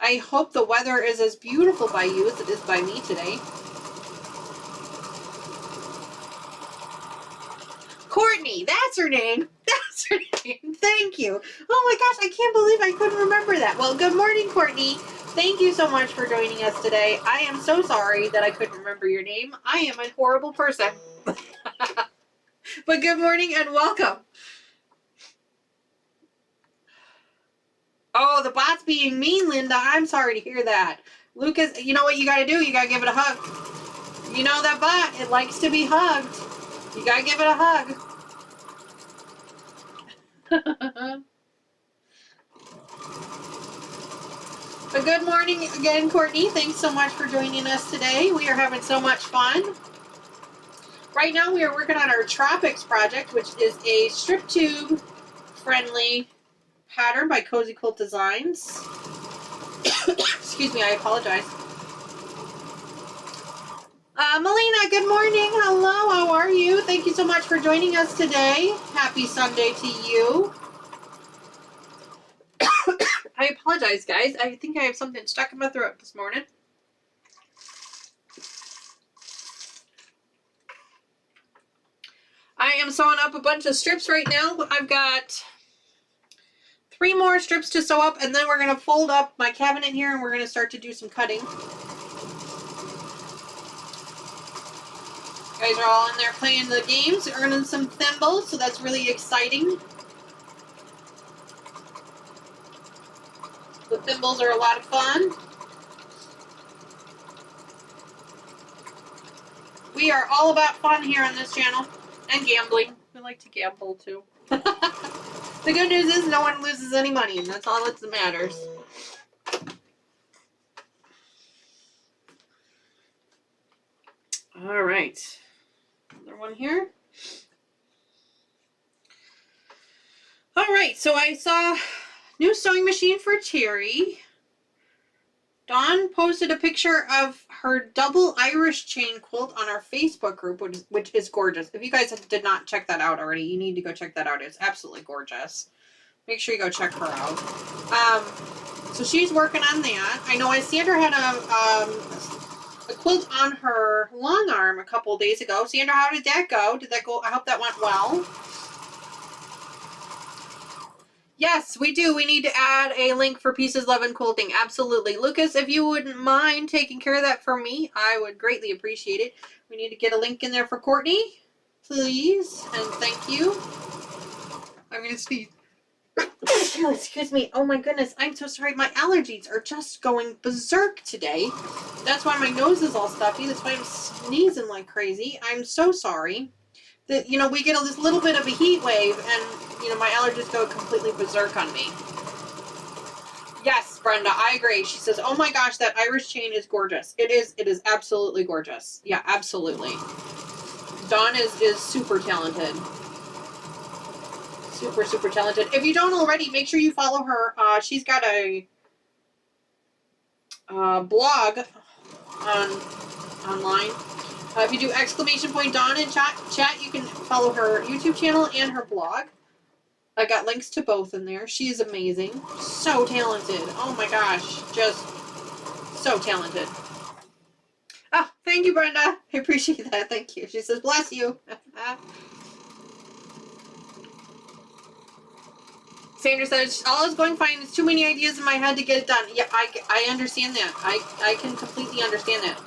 I hope the weather is as beautiful by you as it is by me today. Courtney, that's her name. That's her name. Thank you. Oh my gosh, I can't believe I couldn't remember that. Well, good morning, Courtney. Thank you so much for joining us today. I am so sorry that I couldn't remember your name. I am a horrible person. But good morning and welcome. Oh, the bot's being mean, Linda. I'm sorry to hear that. Lucas, you know what you got to do? You got to give it a hug. You know that bot, it likes to be hugged. You got to give it a hug. But good morning again, Courtney. Thanks so much for joining us today. We are having so much fun. Right now we are working on our Tropics project, which is a strip tube friendly pattern by Cozy Quilt Designs. Excuse me, I apologize. Melina, good morning. Hello, how are you? Thank you so much for joining us today. Happy Sunday to you. I apologize, guys. I think I have something stuck in my throat this morning. I am sewing up a bunch of strips right now. I've got 3 more strips to sew up, and then we're going to fold up my cabinet here, and we're going to start to do some cutting. You guys are all in there playing the games, earning some thimbles, so that's really exciting. The thimbles are a lot of fun. We are all about fun here on this channel. And gambling. We like to gamble too. The good news is no one loses any money, and that's all that matters. All right. Another one here. All right, so I saw new sewing machine for Terry. Dawn posted a picture of her double Irish chain quilt on our Facebook group, which is gorgeous. If you guys did not check that out already, you need to go check that out. It's absolutely gorgeous. Make sure you go check her out. So she's working on that. I know Sandra had a quilt on her long arm a couple of days ago. Sandra, how did that go? Did that go? I hope that went well. Yes, we do. We need to add a link for Pieces, Love, and Quilting. Absolutely. Lucas, if you wouldn't mind taking care of that for me, I would greatly appreciate it. We need to get a link in there for Courtney, please, and thank you. I'm going to sneeze. Excuse me. Oh my goodness. I'm so sorry. My allergies are just going berserk today. That's why my nose is all stuffy. That's why I'm sneezing like crazy. I'm so sorry. That, you know, we get this little bit of a heat wave and, you know, my allergies go completely berserk on me. Yes, Brenda, I agree. She says, oh my gosh, that Irish chain is gorgeous. It is absolutely gorgeous. Yeah, absolutely. Dawn is super talented. Super, super talented. If you don't already, make sure you follow her. She's got a blog online. If you do !Dawn in chat, you can follow her YouTube channel and her blog. I got links to both in there. She is amazing. So talented. Oh my gosh. Just so talented. Oh, thank you, Brenda. I appreciate that. Thank you. She says, bless you. Sandra says, all is going fine. It's too many ideas in my head to get it done. Yeah, I understand that. I can completely understand that.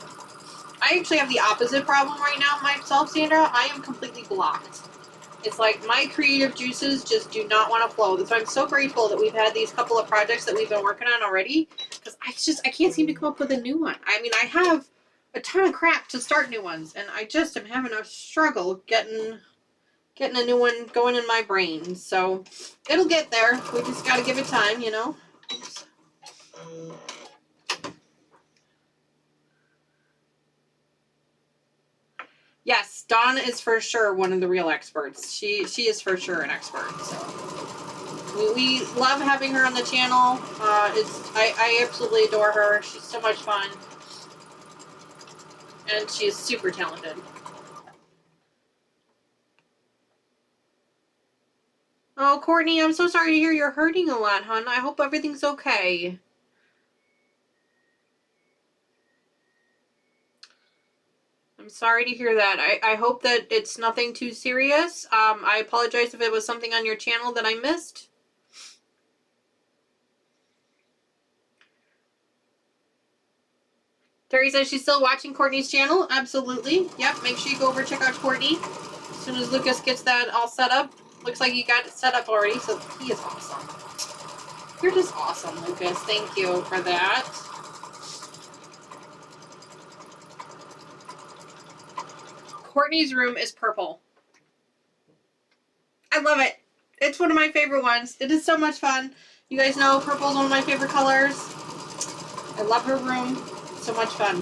I actually have the opposite problem right now myself, Sandra. I am completely blocked. It's like my creative juices just do not want to flow. So I'm so grateful that we've had these couple of projects that we've been working on already, because I can't seem to come up with a new one. I mean, I have a ton of crap to start new ones, and I just am having a struggle getting a new one going in my brain. So it'll get there. We just got to give it time, you know. Oops. Yes, Dawn is for sure one of the real experts. She is for sure an expert. So we love having her on the channel. I absolutely adore her. She's so much fun, and she is super talented. Oh, Courtney, I'm so sorry to hear you're hurting a lot, hon. I hope everything's okay. I'm sorry to hear that. I hope that it's nothing too serious. I apologize if it was something on your channel that I missed. Terry says she's still watching Courtney's channel. Absolutely. Yep, make sure you go over and check out Courtney. As soon as Lucas gets that all set up. Looks like you got it set up already, so he is awesome. You're just awesome, Lucas. Thank you for that. Courtney's room is purple. I love it. It's one of my favorite ones. It is so much fun. You guys know purple is one of my favorite colors. I love her room. It's so much fun.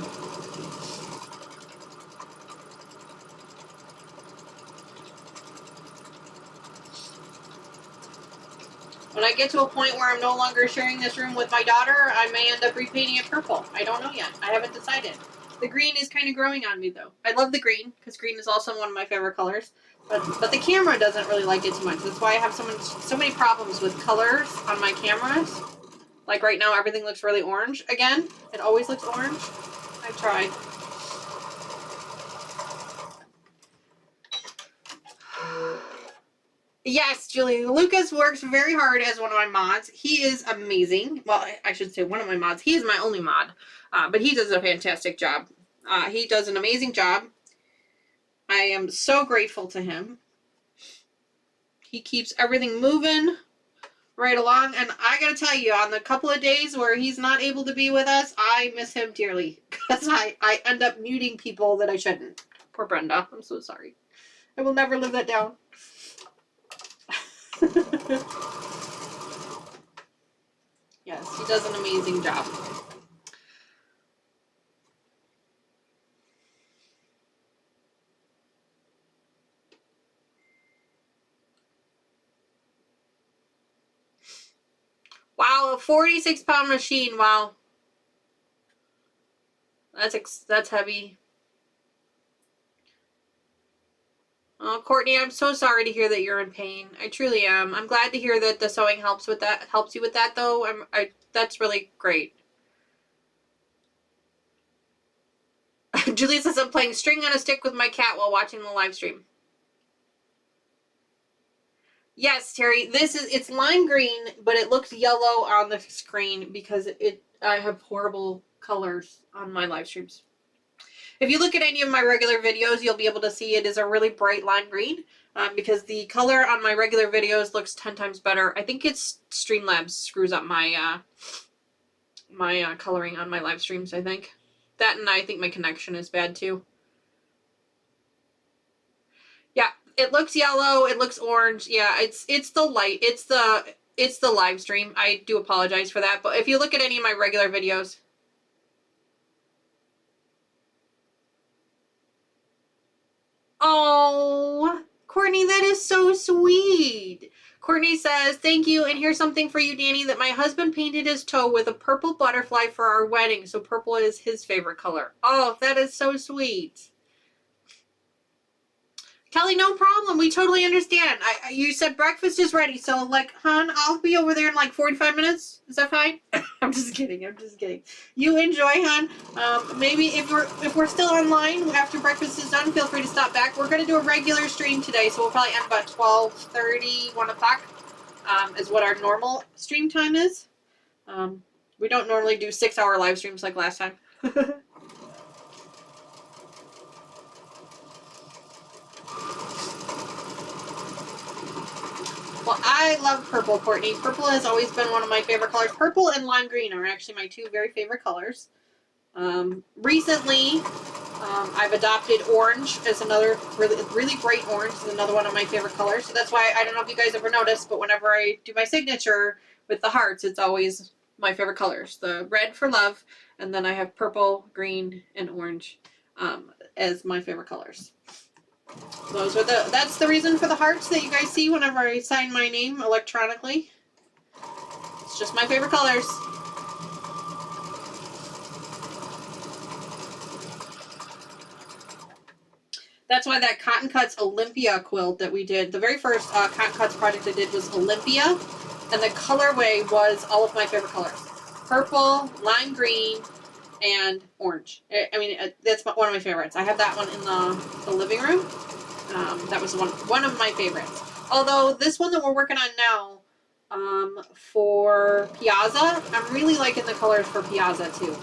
When I get to a point where I'm no longer sharing this room with my daughter, I may end up repainting it purple. I don't know yet. I haven't decided. The green is kind of growing on me, though. I love the green, because green is also one of my favorite colors. But the camera doesn't really like it too much. That's why I have so many problems with colors on my cameras. Like right now, everything looks really orange. Again, it always looks orange. I tried. Yes, Julie. Lucas works very hard as one of my mods. He is amazing. Well, I should say one of my mods. He is my only mod. But he does a fantastic job. He does an amazing job. I am so grateful to him. He keeps everything moving right along. And I gotta tell you, on the couple of days where he's not able to be with us, I miss him dearly. Because I end up muting people that I shouldn't. Poor Brenda. I'm so sorry. I will never live that down. Yes, he does an amazing job. Wow, a 46-pound machine. Wow. That's heavy. Oh, Courtney, I'm so sorry to hear that you're in pain. I truly am. I'm glad to hear that the sewing helps you with that, though. That's really great. Julie says I'm playing string on a stick with my cat while watching the live stream. Yes, Terry, it's lime green, but it looks yellow on the screen because I have horrible colors on my live streams. If you look at any of my regular videos, you'll be able to see it is a really bright lime green because the color on my regular videos looks 10 times better. I think it's Streamlabs screws up my my coloring on my live streams, I think. That, and I think my connection is bad too. Yeah, it looks yellow, it looks orange. Yeah, it's the light. It's the live stream. I do apologize for that, but if you look at any of my regular videos, oh, Courtney, that is so sweet. Courtney says, thank you, and here's something for you, Danny, that my husband painted his toe with a purple butterfly for our wedding, so purple is his favorite color. Oh, that is so sweet. Kelly, no problem. We totally understand. You said breakfast is ready, so, like, hon, I'll be over there in, like, 45 minutes. Is that fine? I'm just kidding. I'm just kidding. You enjoy, hon. Maybe if we're still online after breakfast is done, feel free to stop back. We're going to do a regular stream today, so we'll probably end about 12:30, 1 o'clock. is what our normal stream time is. We don't normally do 6-hour live streams like last time. Well, I love purple, Courtney. Purple has always been one of my favorite colors. Purple and lime green are actually my two very favorite colors. Recently, I've adopted orange as another really bright orange is another one of my favorite colors. So that's why, I don't know if you guys ever noticed, but whenever I do my signature with the hearts, it's always my favorite colors. The red for love, and then I have purple, green, and orange as my favorite colors. That's the reason for the hearts that you guys see whenever I sign my name electronically. It's just my favorite colors. That's why that Cotton Cuts Olympia quilt that we did, the very first Cotton Cuts project I did was Olympia, and the colorway was all of my favorite colors. Purple, lime green, and orange. I mean, that's one of my favorites. I have that one in the living room. That was one of my favorites. Although this one that we're working on now, for Piazza, I'm really liking the colors for Piazza too.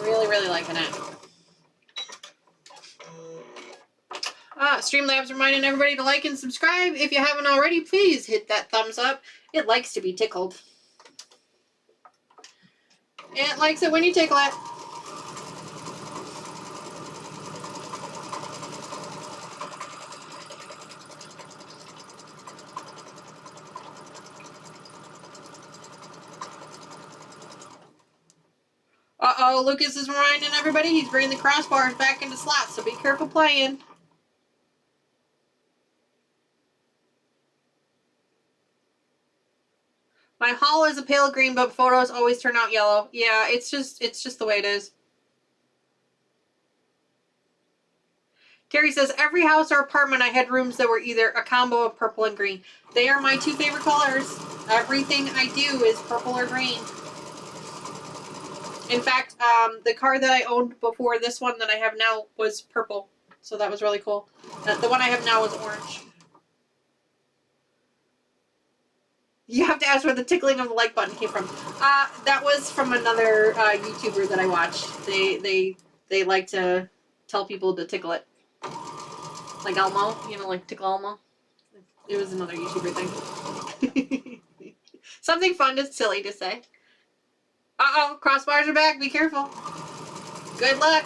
Really liking it. Streamlabs reminding everybody to like and subscribe. If you haven't already, please hit that thumbs up. It likes to be tickled. It likes it when you tickle it. Uh-oh, Lucas is reminding everybody he's bringing the crossbars back into slots, so be careful playing. My haul is a pale green, but photos always turn out yellow. Yeah, it's just the way it is. Terry says, every house or apartment I had rooms that were either a combo of purple and green. They are my two favorite colors. Everything I do is purple or green. In fact, the car that I owned before this one that I have now was purple. So that was really cool. The one I have now is orange. You have to ask where the tickling of the like button came from. That was from another YouTuber that I watched. They like to tell people to tickle it. Like Elmo, you know, like tickle Elmo. It was another YouTuber thing. Something fun and silly to say. Uh-oh, crossbars are back. Be careful. Good luck.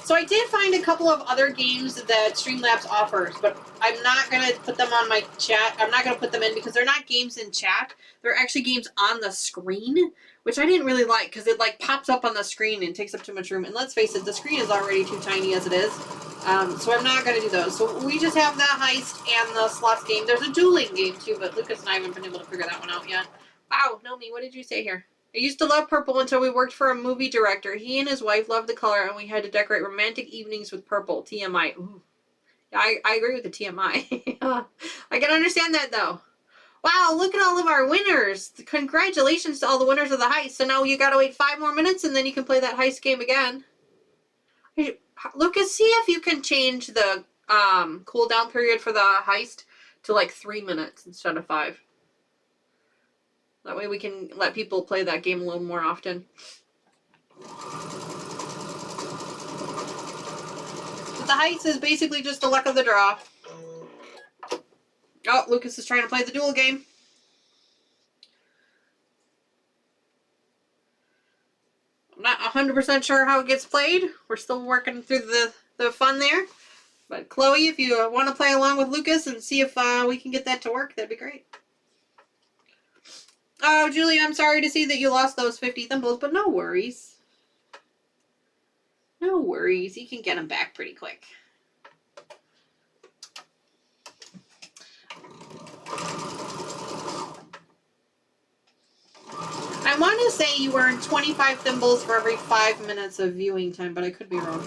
So I did find a couple of other games that Streamlabs offers, but I'm not going to put them on my chat. I'm not going to put them in because they're not games in chat. They're actually games on the screen, which I didn't really like because it like pops up on the screen and takes up too much room. And let's face it, the screen is already too tiny as it is. So I'm not going to do those. So we just have the heist and the slots game. There's a dueling game too, but Lucas and I haven't been able to figure that one out yet. Wow, Nomi, what did you say here? I used to love purple until we worked for a movie director. He and his wife loved the color, and we had to decorate romantic evenings with purple. TMI. Ooh. Yeah, I agree with the TMI. I can understand that, though. Wow, look at all of our winners. Congratulations to all the winners of the heist. So now you got to wait 5 more minutes, and then you can play that heist game again. Lucas, see if you can change the cooldown period for the heist to like 3 minutes instead of 5. That way we can let people play that game a little more often. But the heist is basically just the luck of the draw. Oh, Lucas is trying to play the duel game. I'm not 100% sure how it gets played. We're still working through the fun there. But Chloe, if you want to play along with Lucas and see if we can get that to work, that'd be great. Oh, Julie, I'm sorry to see that you lost those 50 thimbles, but no worries. No worries. You can get them back pretty quick. I want to say you earn 25 thimbles for every 5 minutes of viewing time, but I could be wrong.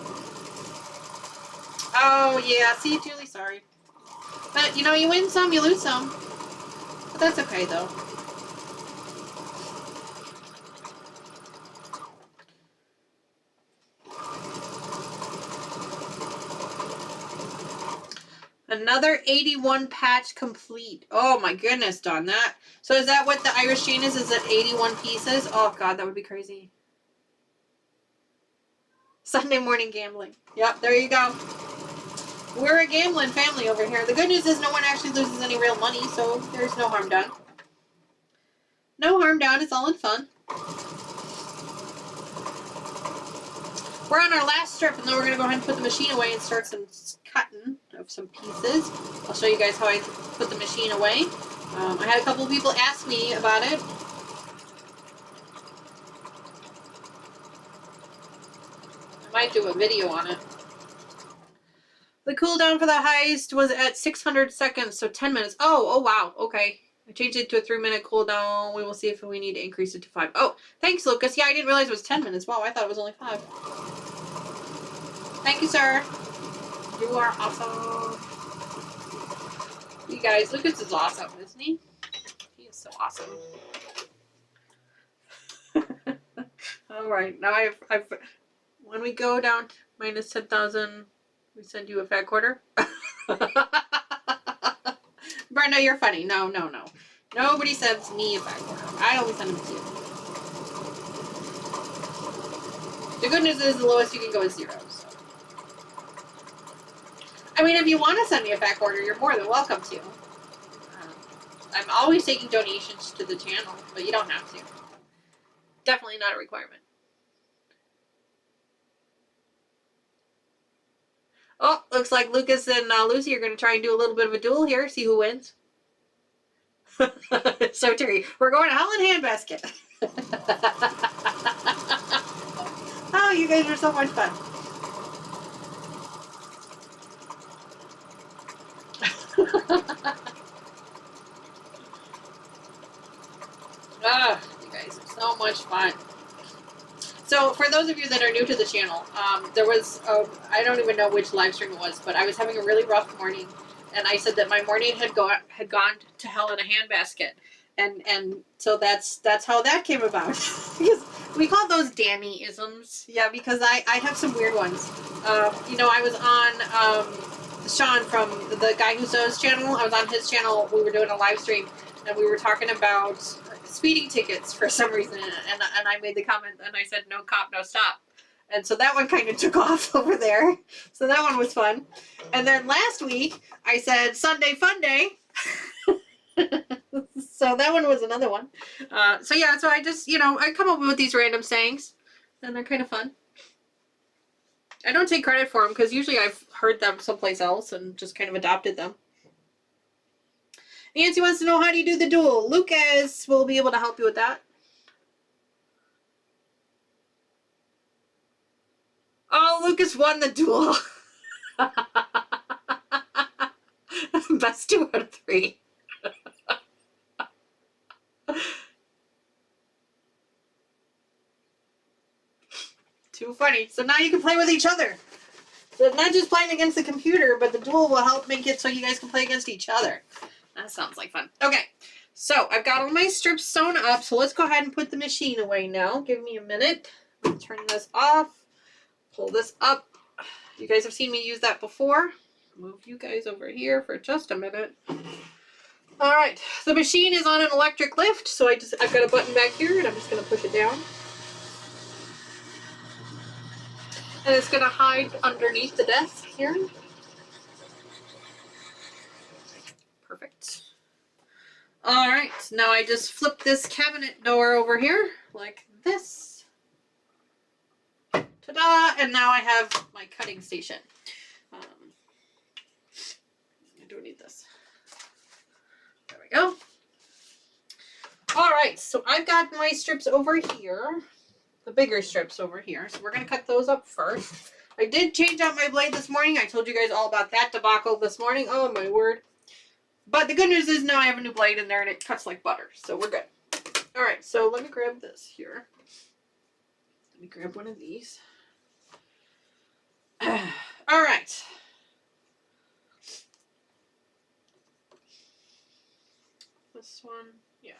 Oh, yeah. See, Julie, sorry. But, you know, you win some, you lose some. But that's okay, though. Another 81 patch complete. Oh my goodness, Dawn. That. So is that what the Irish chain is? Is it 81 pieces? Oh God, that would be crazy. Sunday morning gambling. Yep, there you go. We're a gambling family over here. The good news is no one actually loses any real money, so there's no harm done. No harm done. It's all in fun. We're on our last strip, and then we're going to go ahead and put the machine away and start some cutting of some pieces. I'll show you guys how I put the machine away. I had a couple of people ask me about it. I might do a video on it. The cooldown for the heist was at 600 seconds, so 10 minutes. Oh wow, okay. I changed it to a 3-minute cooldown. We will see if we need to increase it to 5. Oh, thanks, Lucas. Yeah, I didn't realize it was 10 minutes. Wow, I thought it was only 5. Thank you, sir. You are awesome. You guys, Lucas is awesome, isn't he? He is so awesome. All right, now I've when we go down minus 10,000, we send you a fat quarter. Brenda, you're funny. No. Nobody sends me a fat quarter. I always send them to you. The good news is the lowest you can go is 0. So. I mean, if you want to send me a fat quarter, you're more than welcome to. I'm always taking donations to the channel, but you don't have to. Definitely not a requirement. Oh, looks like Lucas and Lucy are going to try and do a little bit of a duel here. See who wins. So, Terry, we're going to Hell in Handbasket. Oh, you guys are so much fun. Ah, you guys are so much fun. So, for those of you that are new to the channel, there was, I don't even know which live stream it was, but I was having a really rough morning, and I said that my morning had gone to hell in a handbasket, and so that's how that came about. Because we call those Danny-isms, yeah, because I have some weird ones. You know, I was on Sean from the Guy Who Sews channel. I was on his channel. We were doing a live stream, and we were talking about speeding tickets for some reason, and I made the comment, and I said, no cop, no stop. And so that one kind of took off over there. So that one was fun. And then last week, I said, Sunday fun day. So that one was another one. So yeah, so I just, you know, I come up with these random sayings, and they're kind of fun. I don't take credit for them, because usually I've heard them someplace else and just kind of adopted them. Nancy wants to know, how do you do the duel? Lucas will be able to help you with that. Oh, Lucas won the duel. Best 2 out of 3. Too funny. So now you can play with each other. So not just playing against the computer, but the duel will help make it so you guys can play against each other. That sounds like fun. Okay, so I've got all my strips sewn up, so let's go ahead and put the machine away now. Give me a minute. I'm turn this off. Pull this up. You guys have seen me use that before. Move you guys over here for just a minute. All right, the machine is on an electric lift, so I've got a button back here, and I'm just going to push it down. And it's going to hide underneath the desk here. Perfect. All right, now I just flip this cabinet door over here like this. Ta-da! And now I have my cutting station. I do need this. There we go. All right, so I've got my strips over here, the bigger strips over here. So we're going to cut those up first. I did change out my blade this morning. I told you guys all about that debacle this morning. Oh, my word. But the good news is now I have a new blade in there and it cuts like butter. So we're good. All right, so let me grab this here. Let me grab one of these. All right. This one, yeah.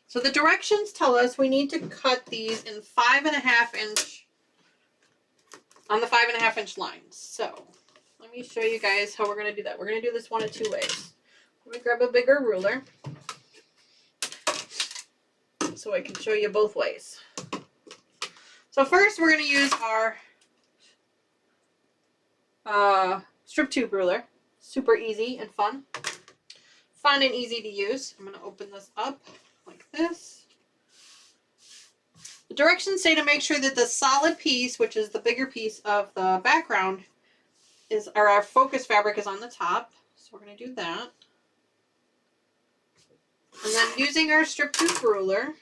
So the directions tell us we need to cut these in 5.5 inch, on the 5.5 inch lines. So let me show you guys how we're going to do that. We're going to do this one of two ways. I'm going to grab a bigger ruler so I can show you both ways. So first we're going to use our strip tube ruler. Super easy and fun. Fun and easy to use. I'm going to open this up like this. The directions say to make sure that the solid piece, which is the bigger piece of the background, or our focus fabric is on the top. So we're going to do that. And then using our strip tube ruler,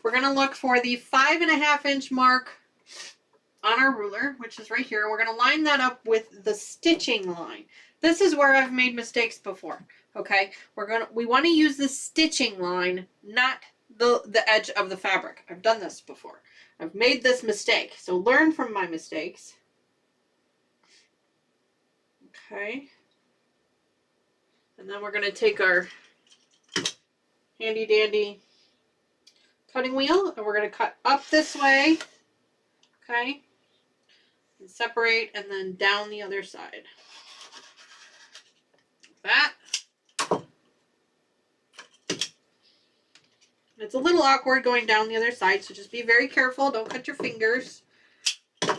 we're going to look for the 5.5 inch mark on our ruler, which is right here. We're going to line that up with the stitching line. This is where I've made mistakes before. Okay, we want to use the stitching line, not the edge of the fabric. I've done this before. I've made this mistake. So learn from my mistakes. Okay. And then we're going to take our handy dandy cutting wheel and we're going to cut up this way. Okay. And separate and then down the other side. Like that. It's a little awkward going down the other side, so just be very careful. Don't cut your fingers. Oh,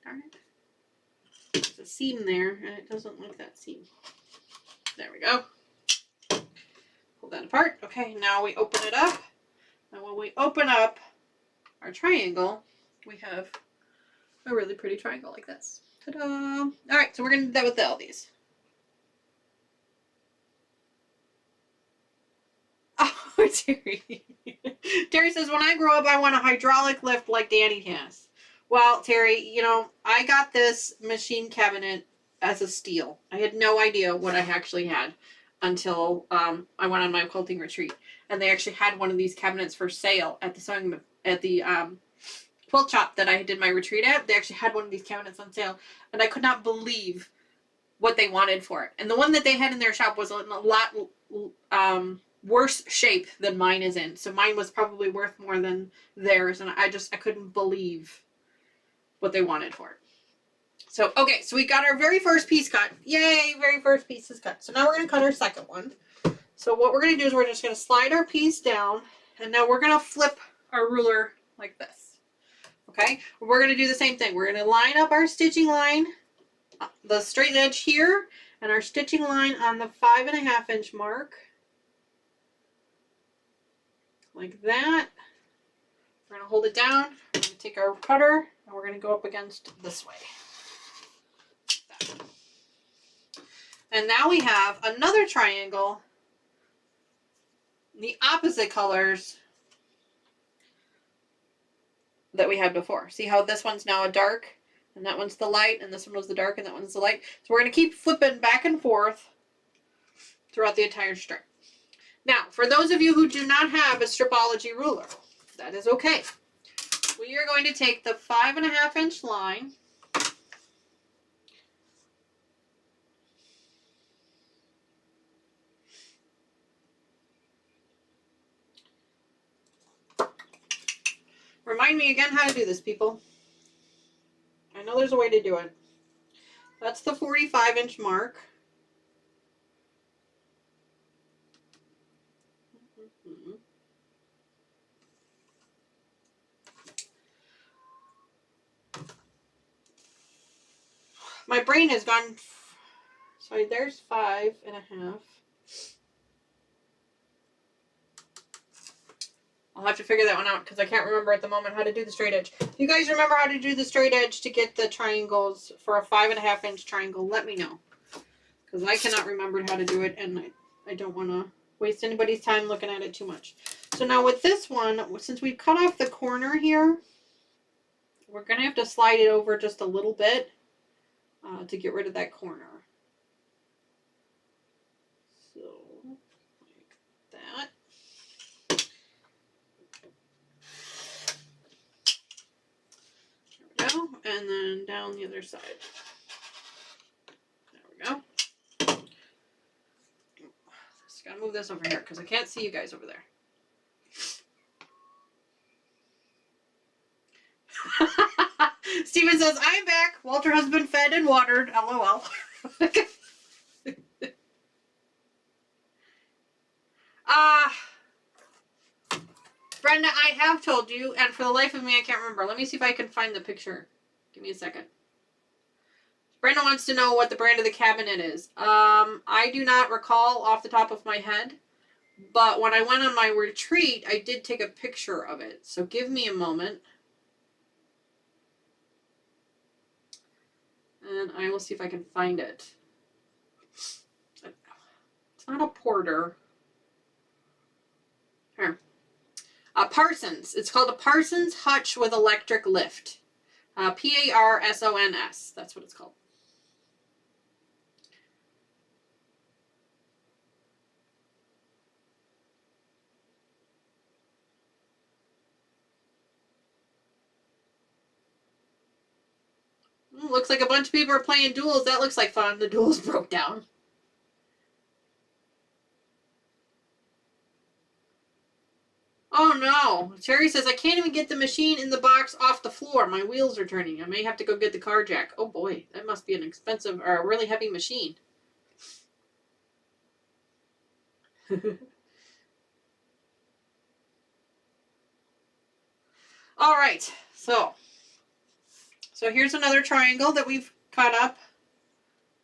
darn it. There's a seam there, and it doesn't like that seam. There we go. Pull that apart. Okay, now we open it up. And when we open up our triangle, we have a really pretty triangle like this. Ta-da! All right, so we're going to do that with all these. Oh, Terry. Terry says, when I grow up, I want a hydraulic lift like Danny has. Well, Terry, you know, I got this machine cabinet as a steal. I had no idea what I actually had until I went on my quilting retreat. And they actually had one of these cabinets for sale at the quilt shop that I did my retreat at. They actually had one of these cabinets on sale. And I could not believe what they wanted for it. And the one that they had in their shop was in a lot worse shape than mine is in. So mine was probably worth more than theirs. And I couldn't believe what they wanted for it. So, okay, so we got our very first piece cut. Yay, very first piece is cut. So now we're going to cut our second one. So what we're going to do is we're just going to slide our piece down. And now we're going to flip our ruler like this. Okay, we're going to do the same thing. We're going to line up our stitching line, the straight edge here, and our stitching line on the 5.5 inch mark. Like that. We're going to hold it down. We're going to take our cutter and we're going to go up against this way. Like that. And now we have another triangle, the opposite colors that we had before. See how this one's now a dark and that one's the light and this one was the dark and that one's the light. So we're going to keep flipping back and forth throughout the entire strip. Now, for those of you who do not have a stripology ruler, that is okay. We are going to take the 5.5 inch line Remind me again how to do this, people. I know there's a way to do it. That's the 45 inch mark. My brain has gone, sorry, there's 5.5. I'll have to figure that one out because I can't remember at the moment how to do the straight edge. If you guys remember how to do the straight edge to get the triangles for a 5.5 inch triangle, let me know. Because I cannot remember how to do it and I don't want to waste anybody's time looking at it too much. So now with this one, since we've cut off the corner here, we're going to have to slide it over just a little bit to get rid of that corner. So, like that. There we go. And then down the other side. There we go. Just gotta move this over here because I can't see you guys over there. Steven says, I'm back. Walter has been fed and watered. LOL. Brenda, I have told you, and for the life of me, I can't remember. Let me see if I can find the picture. Give me a second. Brenda wants to know what the brand of the cabinet is. I do not recall off the top of my head, but when I went on my retreat, I did take a picture of it. So give me a moment. And I will see if I can find it. It's not a Porter. Here. Parsons. It's called a Parsons Hutch with electric lift. Parsons. That's what it's called. Looks like a bunch of people are playing duels. That looks like fun. The duels broke down. Oh no. Terry says, I can't even get the machine in the box off the floor. My wheels are turning. I may have to go get the car jack. Oh boy, that must be an expensive or a really heavy machine. All right, so here's another triangle that we've cut up.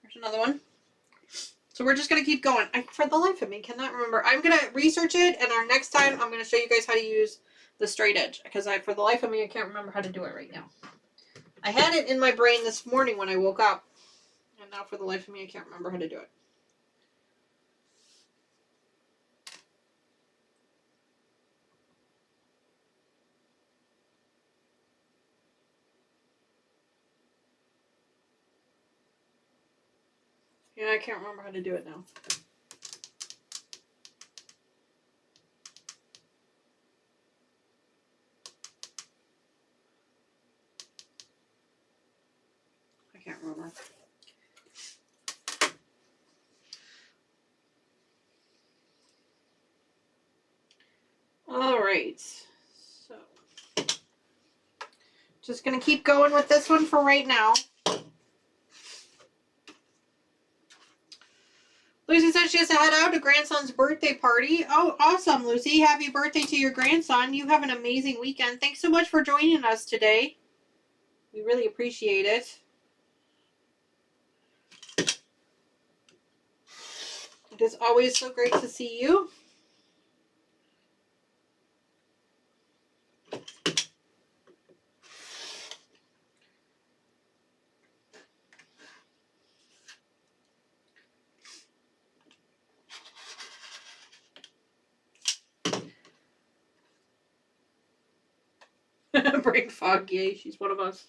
There's another one. So we're just going to keep going. For the life of me, cannot remember. I'm going to research it, and our next time I'm going to show you guys how to use the straight edge, because for the life of me, I can't remember how to do it right now. I had it in my brain this morning when I woke up, and now for the life of me, I can't remember how to do it. Yeah, I can't remember how to do it now. I can't remember. All right. So, just going to keep going with this one for right now. Lucy says she has to head out to grandson's birthday party. Oh, awesome, Lucy. Happy birthday to your grandson. You have an amazing weekend. Thanks so much for joining us today. We really appreciate it. It is always so great to see you. Brain fog, yay, she's one of us.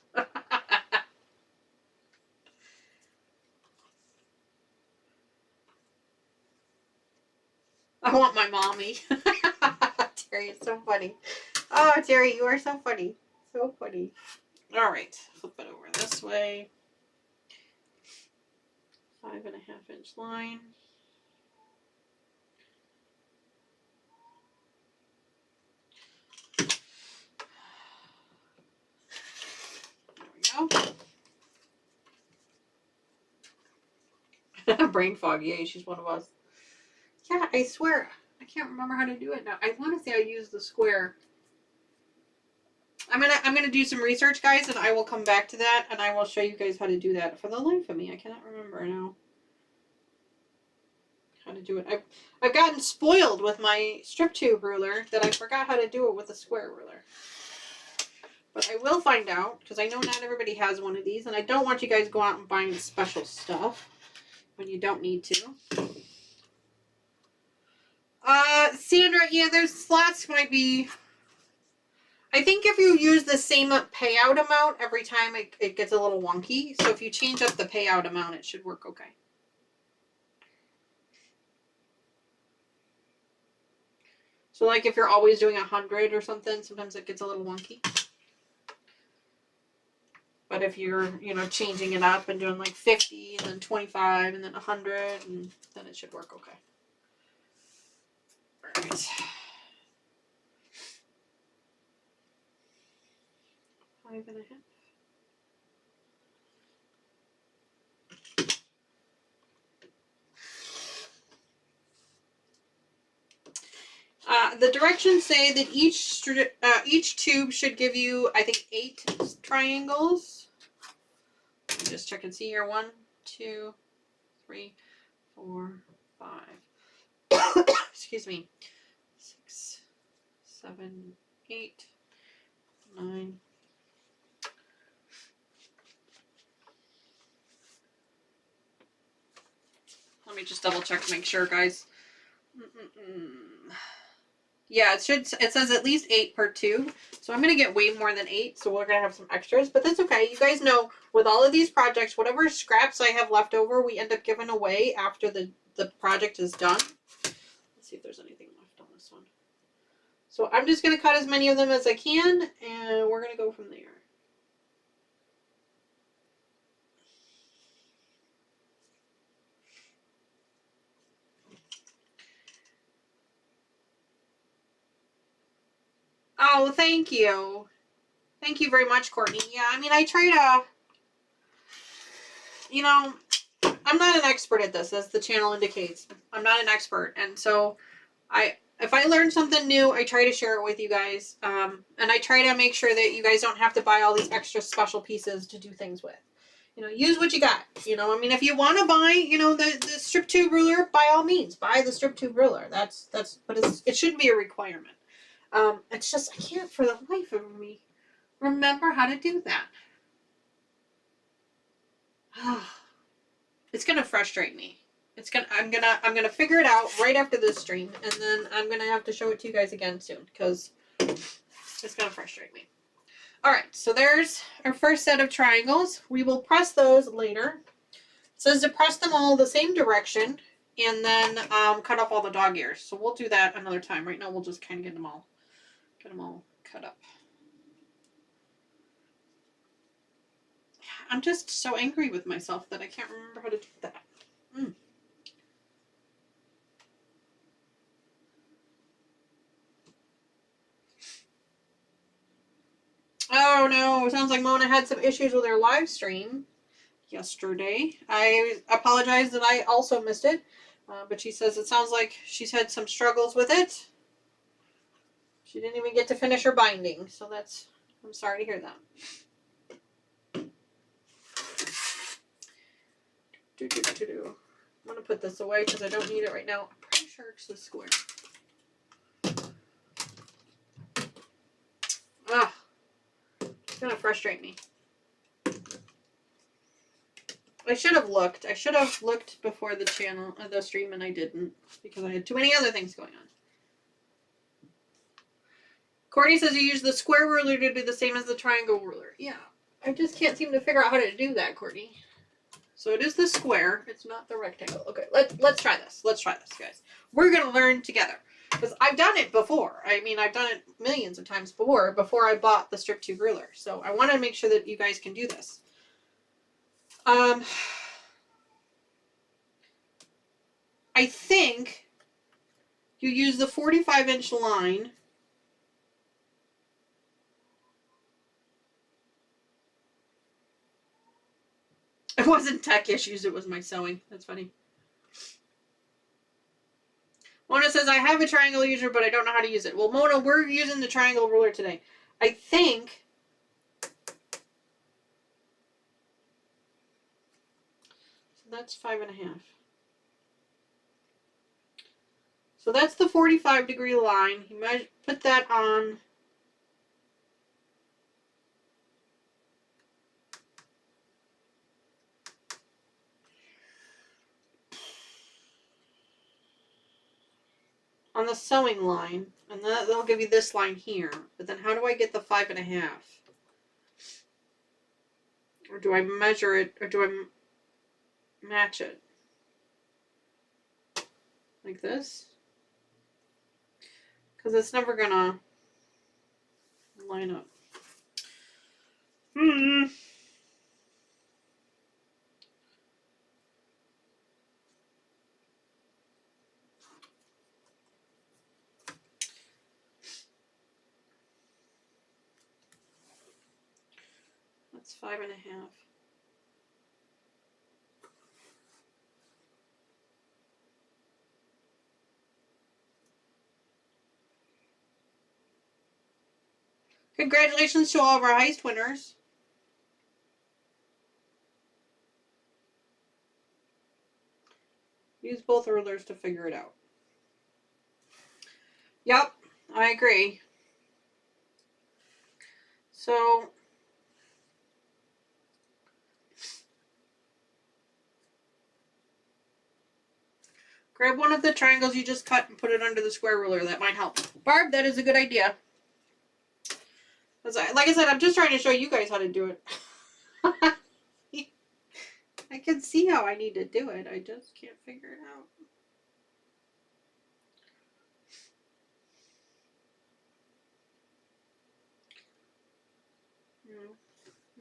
I want my mommy. Terry is so funny. Oh, Terry, you are so funny. So funny. All right, flip it over this way. 5.5-inch line. There we go. Brain fog, yay, she's one of us. Yeah, I swear, I can't remember how to do it now. I want to say I used the square. I'm gonna do some research, guys, and I will come back to that, and I will show you guys how to do that. For the life of me, I cannot remember now how to do it. I've gotten spoiled with my strip tube ruler that I forgot how to do it with a square ruler. But I will find out, because I know not everybody has one of these, and I don't want you guys to go out and buying special stuff when you don't need to. Sandra, yeah, there's slots might be... I think if you use the same payout amount every time, it gets a little wonky. So if you change up the payout amount, it should work okay. So like if you're always doing 100 or something, sometimes it gets a little wonky. But if you're, changing it up and doing like 50 and then 25 and then 100, and then it should work okay. All right. 5.5. the directions say that each tube should give you, I think, 8 triangles. Let me just check and see here. 1, 2, 3, 4, 5. Excuse me. 6, 7, 8, 9. Let me just double check to make sure, guys. Yeah, it says at least 8 per tube. So I'm going to get way more than 8. So we're going to have some extras, but that's okay. You guys know with all of these projects, whatever scraps I have left over, we end up giving away after the project is done. Let's see if there's anything left on this one. So I'm just going to cut as many of them as I can, and we're going to go from there. Oh, thank you. Thank you very much, Courtney. Yeah, I mean, I try to, you know, I'm not an expert at this, as the channel indicates. I'm not an expert. And so if I learn something new, I try to share it with you guys. And I try to make sure that you guys don't have to buy all these extra special pieces to do things with. You know, use what you got. You know, I mean, if you want to buy, you know, the strip tube ruler, by all means, buy the strip tube ruler. But it shouldn't be a requirement. It's just, I can't for the life of me remember how to do that. It's gonna frustrate me. I'm gonna figure it out right after this stream, and then I'm gonna have to show it to you guys again soon, because it's gonna frustrate me. Alright, so there's our first set of triangles. We will press those later. It says to press them all the same direction, and then cut off all the dog ears. So we'll do that another time. Right now we'll just kind of get them all cut up. I'm just so angry with myself that I can't remember how to do that. Oh no, sounds like Mona had some issues with her live stream yesterday. I apologize that I also missed it, but she says it sounds like she's had some struggles with it. She didn't even get to finish her binding, so I'm sorry to hear that. I'm going to put this away because I don't need it right now. I'm pretty sure it's the square. Ah, it's going to frustrate me. I should have looked. I should have looked before the stream, and I didn't because I had too many other things going on. Courtney says you use the square ruler to do the same as the triangle ruler. Yeah, I just can't seem to figure out how to do that, Courtney. So it is the square. It's not the rectangle. Okay, let's try this. Let's try this, guys. We're going to learn together. Because I've done it before. I mean, I've done it millions of times before I bought the strip tube ruler. So I want to make sure that you guys can do this. I think you use the 45-inch line. It wasn't tech issues, it was my sewing. That's funny. Mona says, I have a triangle user, but I don't know how to use it. Well, Mona, we're using the triangle ruler today. I think... So that's 5.5. So that's the 45-degree line. You put that on... on the sewing line, and then they'll give you this line here. But then how do I get the 5.5? Or do I measure it, or do I match it? Like this? Because it's never gonna line up. That's 5.5. Congratulations to all of our heist winners. Use both rulers to figure it out. Yep, I agree. So, grab one of the triangles you just cut and put it under the square ruler. That might help. Barb, that is a good idea. Like I said, I'm just trying to show you guys how to do it. I can see how I need to do it. I just can't figure it out.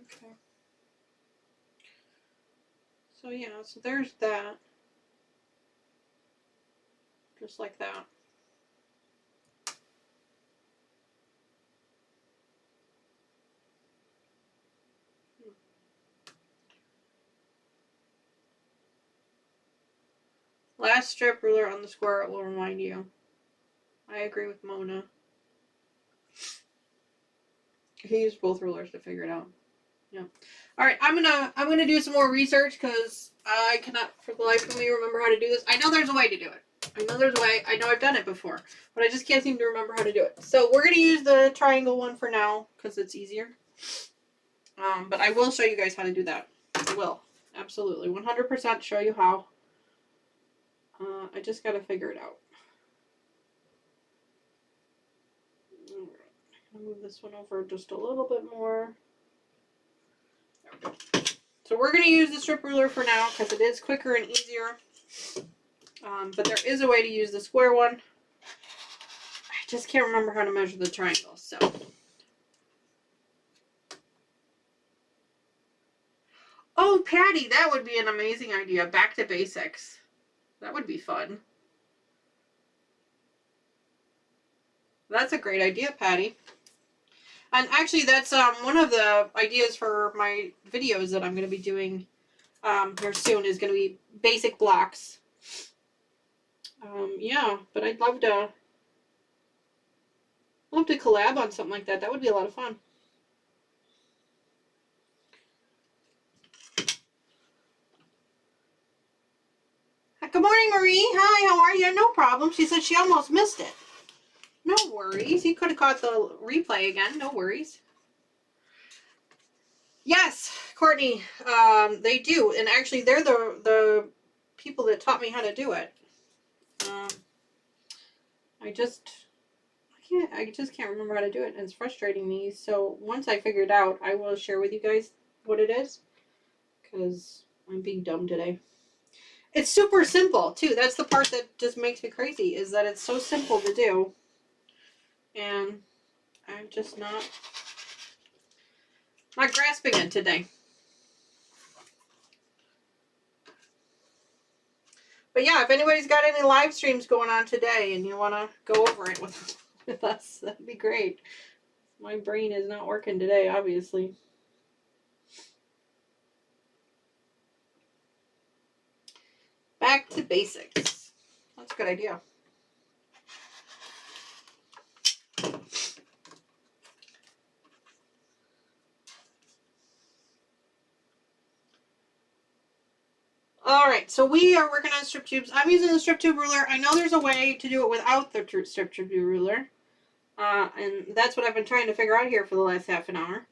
Okay. So yeah, so there's that. Just like that. Last strip ruler on the square will remind you. I agree with Mona. He used both rulers to figure it out. Yeah. All right, I'm gonna do some more research because I cannot for the life of me remember how to do this. I know there's a way to do it. I know there's a way. I know I've done it before, but I just can't seem to remember how to do it. So we're gonna use the triangle one for now because it's easier. But I will show you guys how to do that. I will absolutely 100% show you how. I just gotta figure it out. All right, I'll move this one over just a little bit more. There we go. So we're going to use the strip ruler for now because it is quicker and easier. But there is a way to use the square one. I just can't remember how to measure the triangle. So, oh, Patty, that would be an amazing idea. Back to basics. That would be fun. That's a great idea, Patty. And actually, that's one of the ideas for my videos that I'm going to be doing here soon is going to be basic blocks. Yeah, but I'd love to collab on something like that. That would be a lot of fun. Good morning, Marie. Hi, how are you? No problem. She said she almost missed it. No worries. You could have caught the replay again. No worries. Yes, Courtney, they do. And actually, they're the people that taught me how to do it. I just can't remember how to do it, and it's frustrating me. So once I figure it out, I will share with you guys what it is, because I'm being dumb today. It's super simple too. That's the part that just makes me crazy, is that it's so simple to do, and I'm just not grasping it today. But yeah, if anybody's got any live streams going on today and you want to go over it with us, that'd be great. My brain is not working today, obviously. Back to basics. That's a good idea. All right, so we are working on strip tubes. I'm using the strip tube ruler. I know there's a way to do it without the strip tube ruler. And that's what I've been trying to figure out here for the last half an hour.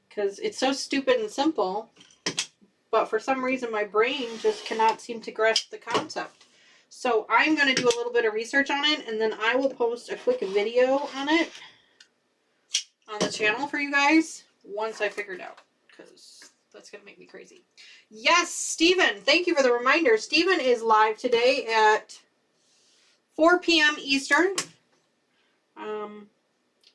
Because it's so stupid and simple. But for some reason, my brain just cannot seem to grasp the concept. So I'm going to do a little bit of research on it. And then I will post a quick video on it on the channel for you guys once I figure it out. Because that's going to make me crazy. Yes, Stephen, thank you for the reminder. Stephen is live today at 4 p.m. Eastern.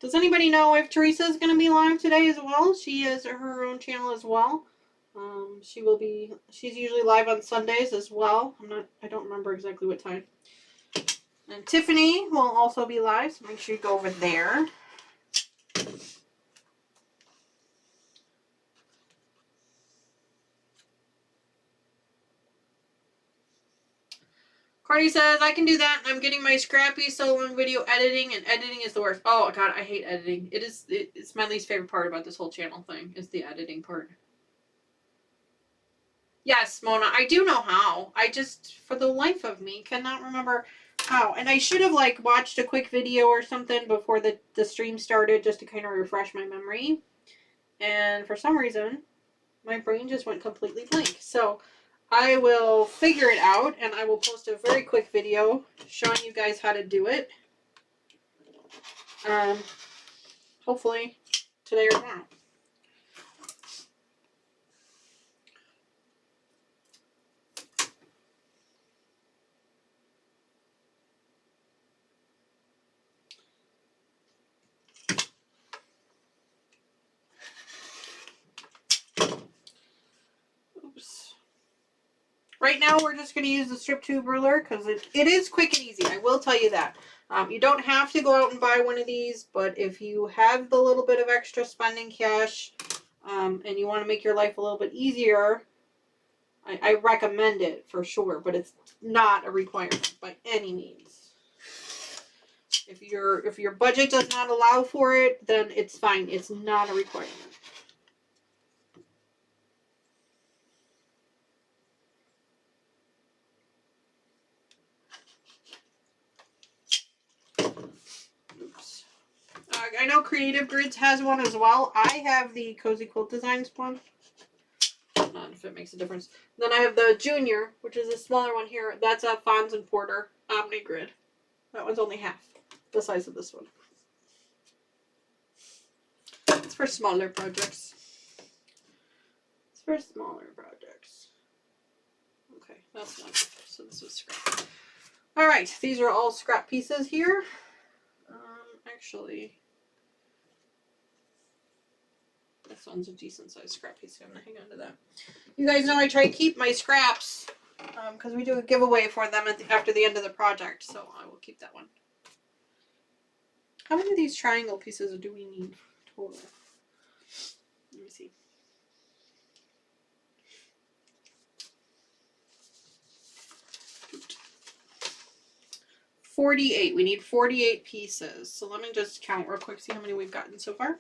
Does anybody know if Teresa is going to be live today as well? She has her own channel as well. She's usually live on Sundays as well. I don't remember exactly what time. And Tiffany will also be live, so make sure you go over there. Courtney says, I can do that. I'm getting my scrappy solo video editing, and editing is the worst. Oh, God, I hate editing. It's my least favorite part about this whole channel thing, is the editing part. Yes, Mona, I do know how. I just, for the life of me, cannot remember how. And I should have, like, watched a quick video or something before the stream started just to kind of refresh my memory. And for some reason, my brain just went completely blank. So I will figure it out, and I will post a very quick video showing you guys how to do it. Hopefully today or tomorrow. Oops. Right now, we're just going to use the strip tube ruler because it is quick and easy. I will tell you that. You don't have to go out and buy one of these, but if you have the little bit of extra spending cash and you want to make your life a little bit easier, I recommend it for sure, but it's not a requirement by any means. If your budget does not allow for it, then it's fine. It's not a requirement. Oops. I know Creative Grids has one as well. I have the Cozy Quilt Designs one. Not if it makes a difference. Then I have the Junior, which is a smaller one here. That's a Fons and Porter Omni Grid. That one's only half the size of this one. It's for smaller projects. It's for smaller projects. Okay, that's not good. So this was scrap. Alright, these are all scrap pieces here. Actually, this one's a decent sized scrap piece. I'm going to hang on to that. You guys know I try to keep my scraps because we do a giveaway for them after the end of the project. So I will keep that one. How many of these triangle pieces do we need total? Let me see. Oops. 48. We need 48 pieces. So let me just count real quick, see how many we've gotten so far.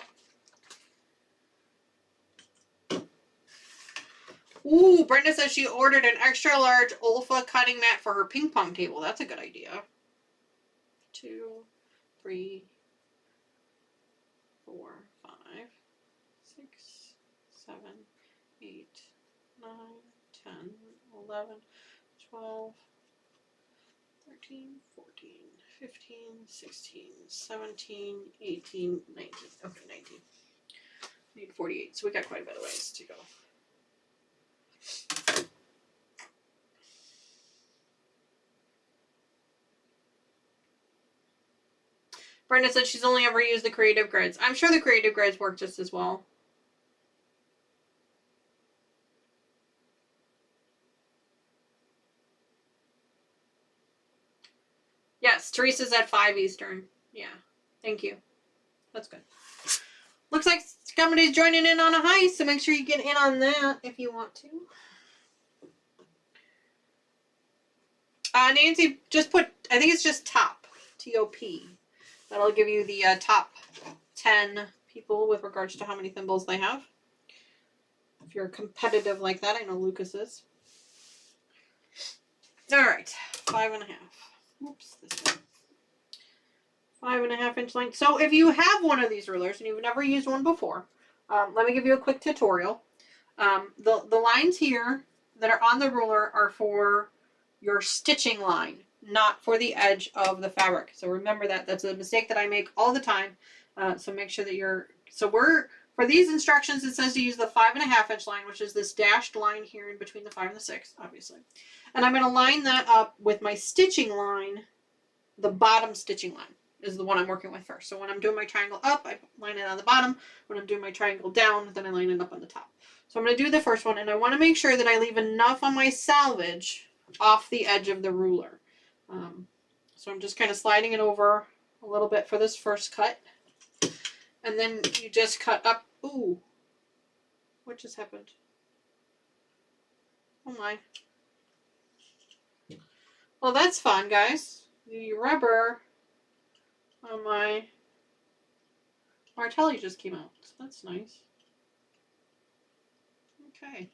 Ooh, Brenda says she ordered an extra large Olfa cutting mat for her ping pong table. That's a good idea. 2, 3, 4, 5, 6, 7, 8, 9, 10, 11, 12, 13, 14, 15, 16, 17, 18, 19. Okay, 19. We need 48, so we got quite a bit of ways to go. Brenda said she's only ever used the Creative Grids. I'm sure the Creative Grids work just as well. Yes, Teresa's at 5 Eastern. Yeah, thank you. That's good. Looks like somebody's joining in on a heist, so make sure you get in on that if you want to. Nancy just put, I think it's just top, T-O-P. That'll give you the top 10 people with regards to how many thimbles they have. If you're competitive like that, I know Lucas is. All right, 5.5. Oops, this one. 5.5 inch length. So if you have one of these rulers and you've never used one before, let me give you a quick tutorial. The lines here that are on the ruler are for your stitching line, not for the edge of the fabric. So remember that. That's a mistake that I make all the time. So make sure that for these instructions, it says to use the 5.5 inch line, which is this dashed line here in between the 5 and the 6, obviously. And I'm going to line that up with my stitching line. The bottom stitching line is the one I'm working with first. So when I'm doing my triangle up, I line it on the bottom. When I'm doing my triangle down, then I line it up on the top. So I'm going to do the first one, and I want to make sure that I leave enough on my selvage off the edge of the ruler. So I'm just kind of sliding it over a little bit for this first cut. And then you just cut up. Ooh, what just happened? Oh my. Well, that's fun, guys. The rubber on my Martelli just came out, so that's nice. Okay.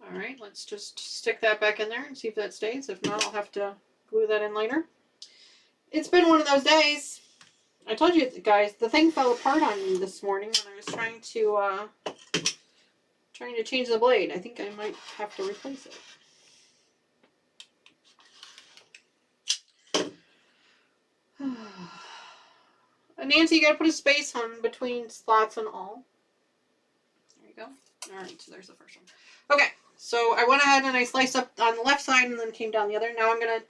Alright, let's just stick that back in there and see if that stays. If not, I'll have to glue that in later. It's been one of those days. I told you guys, the thing fell apart on me this morning when I was trying to change the blade. I think I might have to replace it. Nancy, you gotta put a space on between slots and all. There you go. Alright, so there's the first one. Okay, so I went ahead and I sliced up on the left side and then came down the other. Now I'm gonna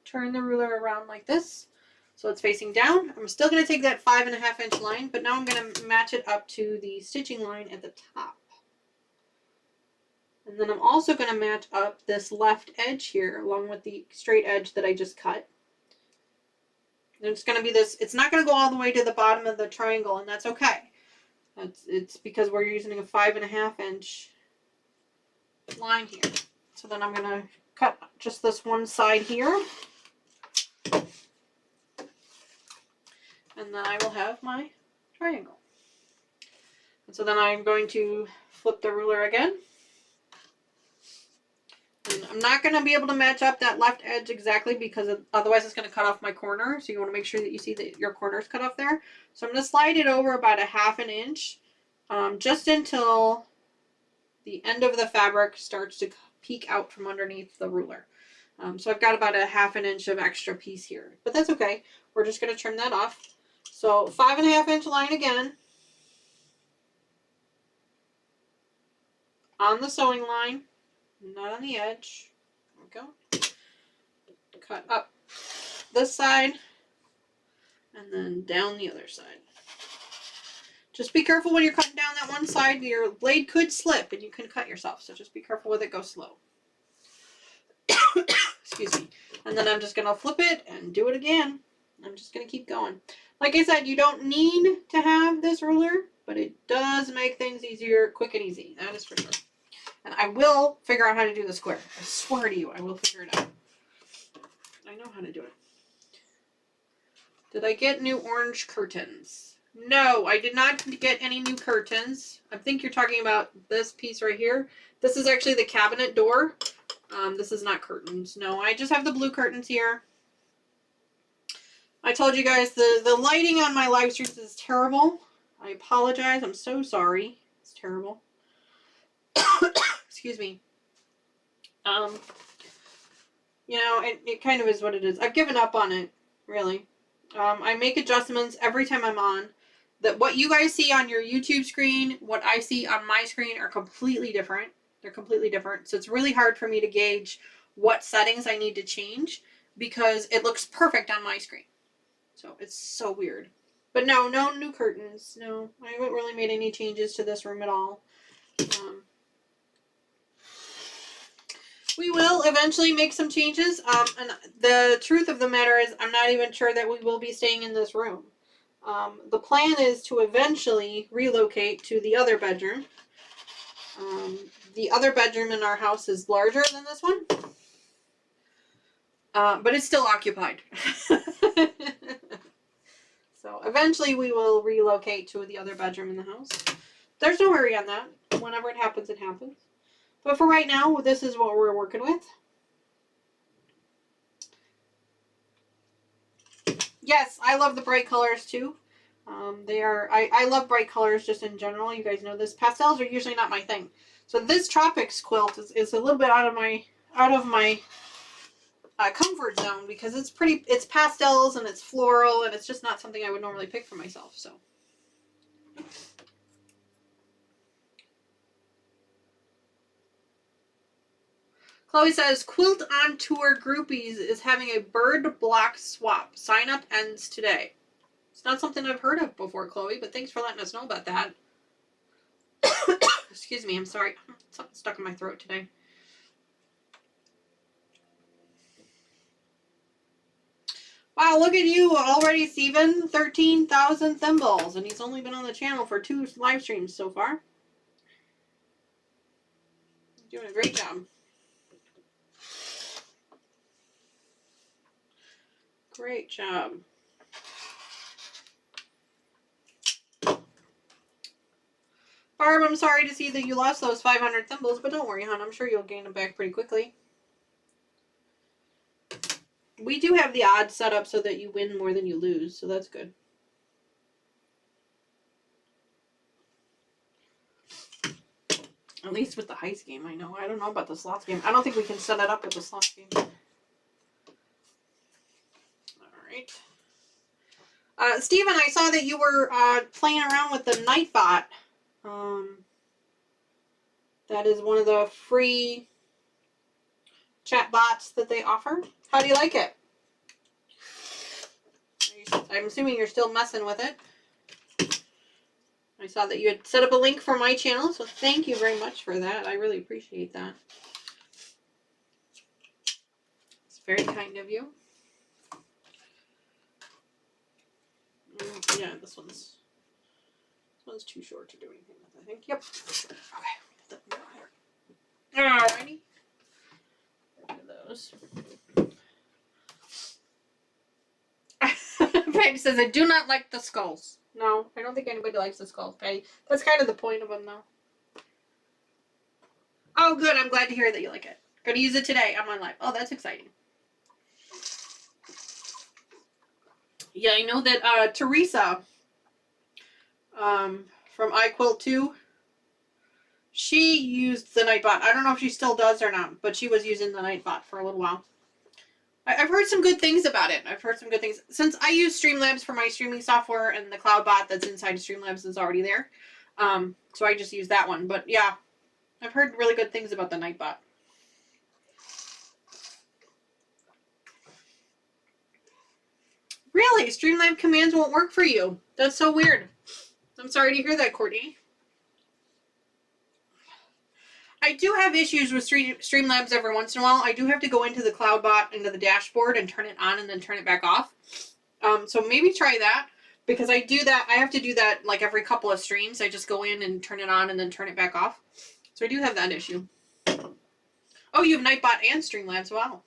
turn the ruler around like this, so it's facing down. I'm still gonna take that 5.5 inch line, but now I'm gonna match it up to the stitching line at the top. And then I'm also gonna match up this left edge here along with the straight edge that I just cut. And it's going to be this, it's not going to go all the way to the bottom of the triangle, and that's okay. It's because we're using a 5.5 inch line here. So then I'm going to cut just this one side here. And then I will have my triangle. And so then I'm going to flip the ruler again. And I'm not going to be able to match up that left edge exactly because otherwise it's going to cut off my corner. So you want to make sure that you see that your corner is cut off there. So I'm going to slide it over about 1/2 inch just until the end of the fabric starts to peek out from underneath the ruler. So I've got about 1/2 inch of extra piece here, but that's okay. We're just going to trim that off. So 5.5 inch line again on the sewing line. Not on the edge. There we go. Cut up this side and then down the other side. Just be careful when you're cutting down that one side. Your blade could slip and you can cut yourself, so just be careful with it. Go slow. Excuse me. And then I'm just going to flip it and do it again. I'm just going to keep going. Like I said, you don't need to have this ruler, but it does make things easier, quick and easy. That is for sure. And I will figure out how to do the square. I swear to you, I will figure it out. I know how to do it. Did I get new orange curtains? No, I did not get any new curtains. I think you're talking about this piece right here. This is actually the cabinet door. This is not curtains. No, I just have the blue curtains here. I told you guys the lighting on my live streams is terrible. I apologize. I'm so sorry. It's terrible. Excuse me. You know, it kind of is what it is. I've given up on it, really. I make adjustments every time I'm on. That what you guys see on your YouTube screen, what I see on my screen are completely different. They're completely different. So it's really hard for me to gauge what settings I need to change because it looks perfect on my screen. So it's so weird. But no new curtains. No, I haven't really made any changes to this room at all. We will eventually make some changes. And the truth of the matter is I'm not even sure that we will be staying in this room. The plan is to eventually relocate to the other bedroom. The other bedroom in our house is larger than this one. But it's still occupied. So eventually we will relocate to the other bedroom in the house. There's no hurry on that. Whenever it happens, it happens. But for right now, this is what we're working with. Yes, I love the bright colors too. I love bright colors just in general. You guys know this. Pastels are usually not my thing. So this Tropics quilt is a little bit out of my comfort zone because it's pastels and it's floral and it's just not something I would normally pick for myself. So. Chloe says, Quilt on Tour Groupies is having a bird block swap. Sign up ends today. It's not something I've heard of before, Chloe, but thanks for letting us know about that. Excuse me, I'm sorry. Something stuck in my throat today. Wow, look at you already, Steven. 13,000 thimbles, and he's only been on the channel for 2 live streams so far. You're doing a great job. Great job. Barb, I'm sorry to see that you lost those 500 thimbles, but don't worry, hon. I'm sure you'll gain them back pretty quickly. We do have the odds set up so that you win more than you lose, so that's good. At least with the heist game, I know. I don't know about the slots game. I don't think we can set it up with the slots game. Alright. Steven, I saw that you were playing around with the Nightbot. That is one of the free chat bots that they offer. How do you like it? I'm assuming you're still messing with it. I saw that you had set up a link for my channel, so thank you very much for that. I really appreciate that. It's very kind of you. Yeah, this one's too short to do anything with, I think. Yep. Okay. Alrighty. Look at those. Patty says, I do not like the skulls. No, I don't think anybody likes the skulls, Patty. That's kind of the point of them, though. Oh, good. I'm glad to hear that you like it. Gonna use it today on my live. Oh, that's exciting. Yeah, I know that Teresa from Quilt 2, she used the Nightbot. I don't know if she still does or not, but she was using the Nightbot for a little while. I've heard some good things about it. I've heard some good things. Since I use Streamlabs for my streaming software and the CloudBot that's inside of Streamlabs is already there. So I just use that one. But yeah, I've heard really good things about the Nightbot. Really? Streamlabs commands won't work for you? That's so weird. I'm sorry to hear that, Courtney. I do have issues with Streamlabs every once in a while. I do have to go into the CloudBot, into the dashboard, and turn it on and then turn it back off. So maybe try that, because I do that. I have to do that like every couple of streams. I just go in and turn it on and then turn it back off. So I do have that issue. Oh, you have Nightbot and Streamlabs. Wow.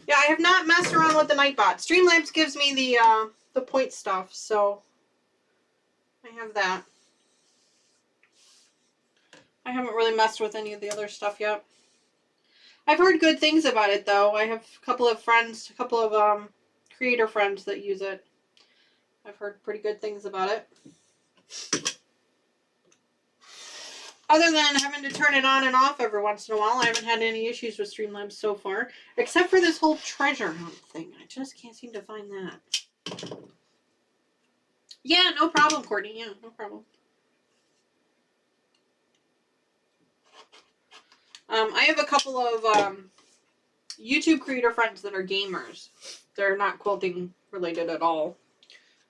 Yeah, I have not messed around with the Nightbot. Streamlabs gives me the point stuff, so I have that. I haven't really messed with any of the other stuff yet. I've heard good things about it, though. I have a couple of friends, a couple of creator friends that use it. I've heard pretty good things about it. Other than having to turn it on and off every once in a while, I haven't had any issues with Streamlabs so far. Except for this whole treasure hunt thing. I just can't seem to find that. Yeah, no problem, Courtney. Yeah, no problem. I have a couple of YouTube creator friends that are gamers. They're not quilting related at all.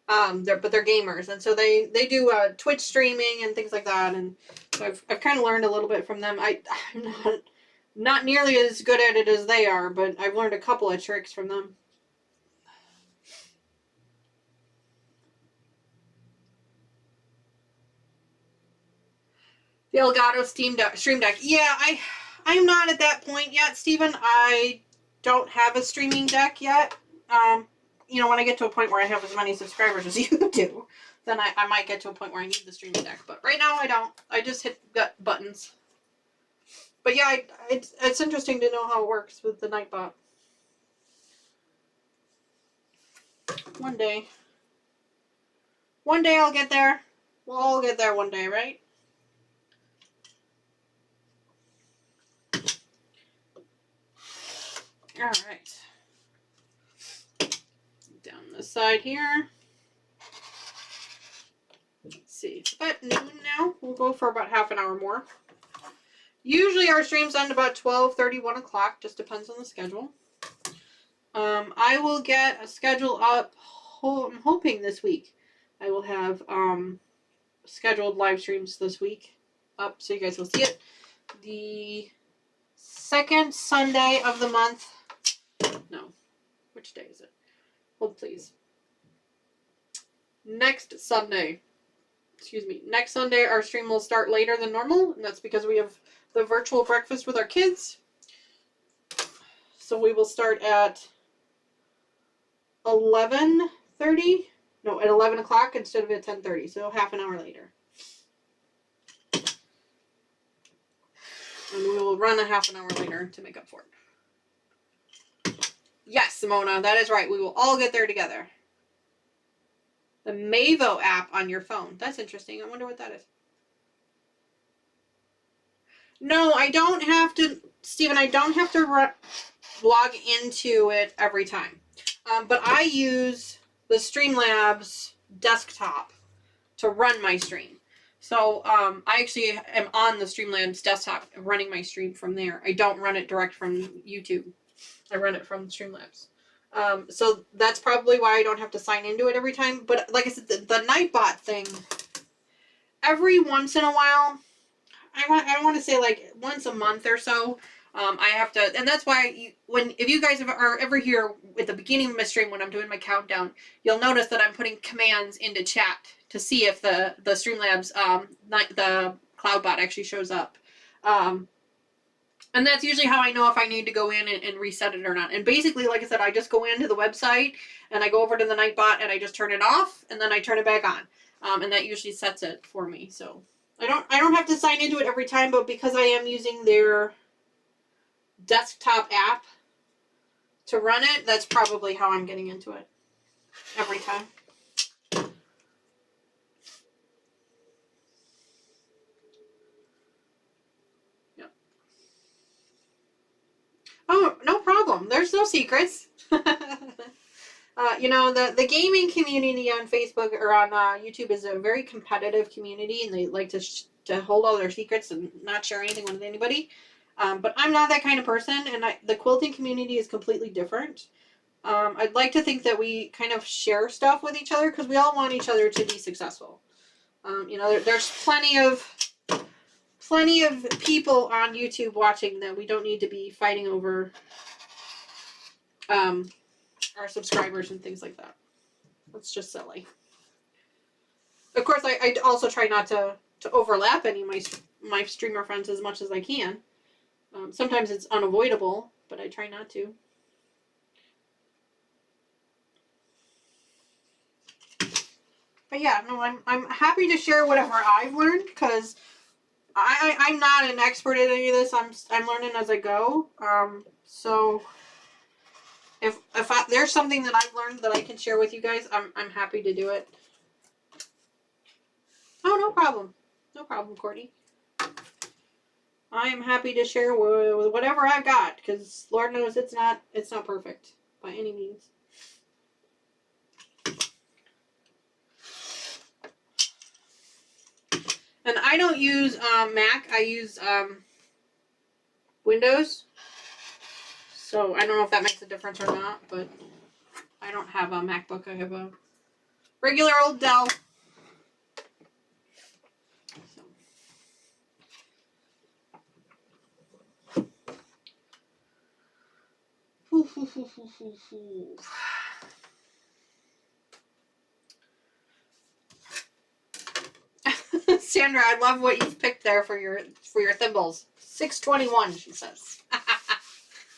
But they're gamers, and so they do Twitch streaming and things like that, and so I've kind of learned a little bit from them. I'm not nearly as good at it as they are, but I've learned a couple of tricks from them. The Elgato Stream Deck. Yeah, I'm not at that point yet, Steven. I don't have a streaming deck yet. You know, when I get to a point where I have as many subscribers as you do, then I might get to a point where I need the streaming deck. But right now I don't. I just hit buttons. But yeah, it's interesting to know how it works with the Nightbot. One day. One day I'll get there. We'll all get there one day, right? Alright. Down this side here. Let's see. It's about noon now. We'll go for about half an hour more. Usually our streams end about 12:30, 1 o'clock. Just depends on the schedule. I will get a schedule up. I'm hoping this week. I will have scheduled live streams this week up so you guys will see it. The second Sunday of the month. No. Which day is it? Hold please. Next Sunday excuse me, next Sunday our stream will start later than normal, and that's because we have the virtual breakfast with our kids. So we will start at 11:30. No, at 11 o'clock instead of at 10:30, so half an hour later. And we will run a half an hour later to make up for it. Yes, Simona, that is right. We will all get there together. The Mavo app on your phone. That's interesting. I wonder what that is. No, I don't have to, Stephen, I don't have to log into it every time. But I use the Streamlabs desktop to run my stream. So I actually am on the Streamlabs desktop running my stream from there. I don't run it direct from YouTube. I run it from Streamlabs. So that's probably why I don't have to sign into it every time. But like I said, the Nightbot thing, every once in a while, I want to say like once a month or so, I have to, and that's why if you guys are ever here at the beginning of my stream when I'm doing my countdown, you'll notice that I'm putting commands into chat to see if the Streamlabs, the CloudBot actually shows up. And that's usually how I know if I need to go in and reset it or not. And basically, like I said, I just go into the website and I go over to the Nightbot and I just turn it off and then I turn it back on. And that usually sets it for me. So I don't have to sign into it every time, but because I am using their desktop app to run it, that's probably how I'm getting into it every time. Yep. Oh, no problem. There's no secrets. You know, the gaming community on Facebook or on YouTube is a very competitive community, and they like to hold all their secrets and not share anything with anybody. But I'm not that kind of person, and the quilting community is completely different. I'd like to think that we kind of share stuff with each other because we all want each other to be successful. You know, there's plenty of people on YouTube watching that we don't need to be fighting over our subscribers and things like that. That's just silly. Of course, I also try not to overlap any of my streamer friends as much as I can. Sometimes it's unavoidable, but I try not to. But yeah, no, I'm happy to share whatever I've learned because I'm not an expert at any of this. I'm learning as I go. So if there's something that I've learned that I can share with you guys, I'm happy to do it. Oh, no problem. No problem, Courtney. I am happy to share with whatever I've got, because Lord knows it's not perfect by any means. And I don't use Mac. I use Windows. So I don't know if that makes a difference or not, but I don't have a MacBook. I have a regular old Dell. Sandra, I love what you've picked there for your thimbles. 621, she says.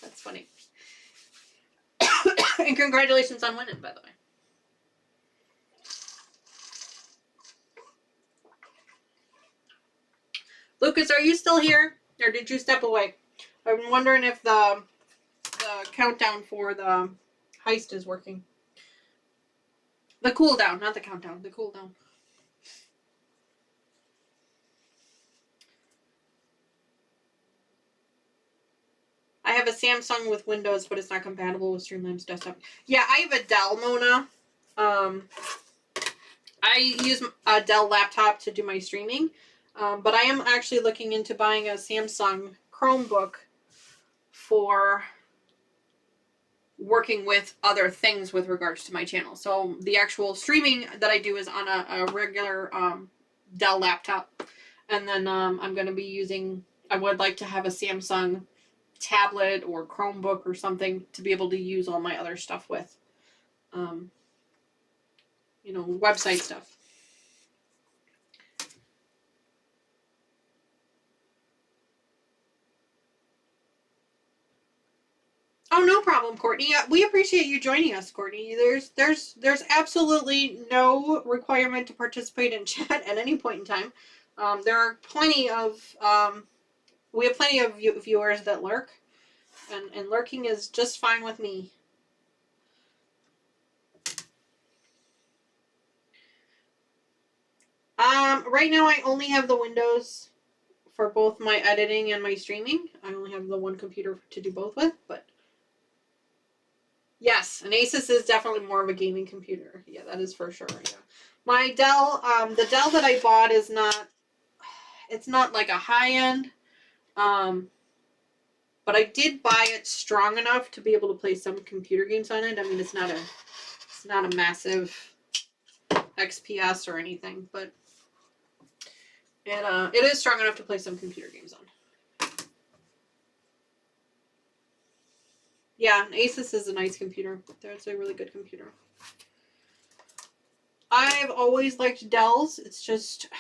That's funny. And congratulations on winning, by the way. Lucas, are you still here? Or did you step away? I'm wondering if the countdown for the heist is working. The cooldown, not the countdown, the cooldown. I have a Samsung with Windows, but it's not compatible with Streamlabs desktop. Yeah, I have a Dell, Mona. I use a Dell laptop to do my streaming, but I am actually looking into buying a Samsung Chromebook for working with other things with regards to my channel. So the actual streaming that I do is on a regular Dell laptop, and then I'm going to be using, I would like to have a Samsung tablet or Chromebook or something to be able to use all my other stuff with. You know, website stuff. Oh, no problem, Courtney. We appreciate you joining us, Courtney. There's absolutely no requirement to participate in chat at any point in time. There are plenty of we have plenty of viewers that lurk, and lurking is just fine with me. Right now I only have the Windows for both my editing and my streaming. I only have the one computer to do both with, but yes, an Asus is definitely more of a gaming computer. Yeah, that is for sure. Yeah. My Dell, the Dell that I bought is not, it's not like a high-end, but I did buy it strong enough to be able to play some computer games on it. I mean, it's not a massive XPS or anything, but it is strong enough to play some computer games on. Yeah, an Asus is a nice computer. That's a really good computer. I've always liked Dells. It's just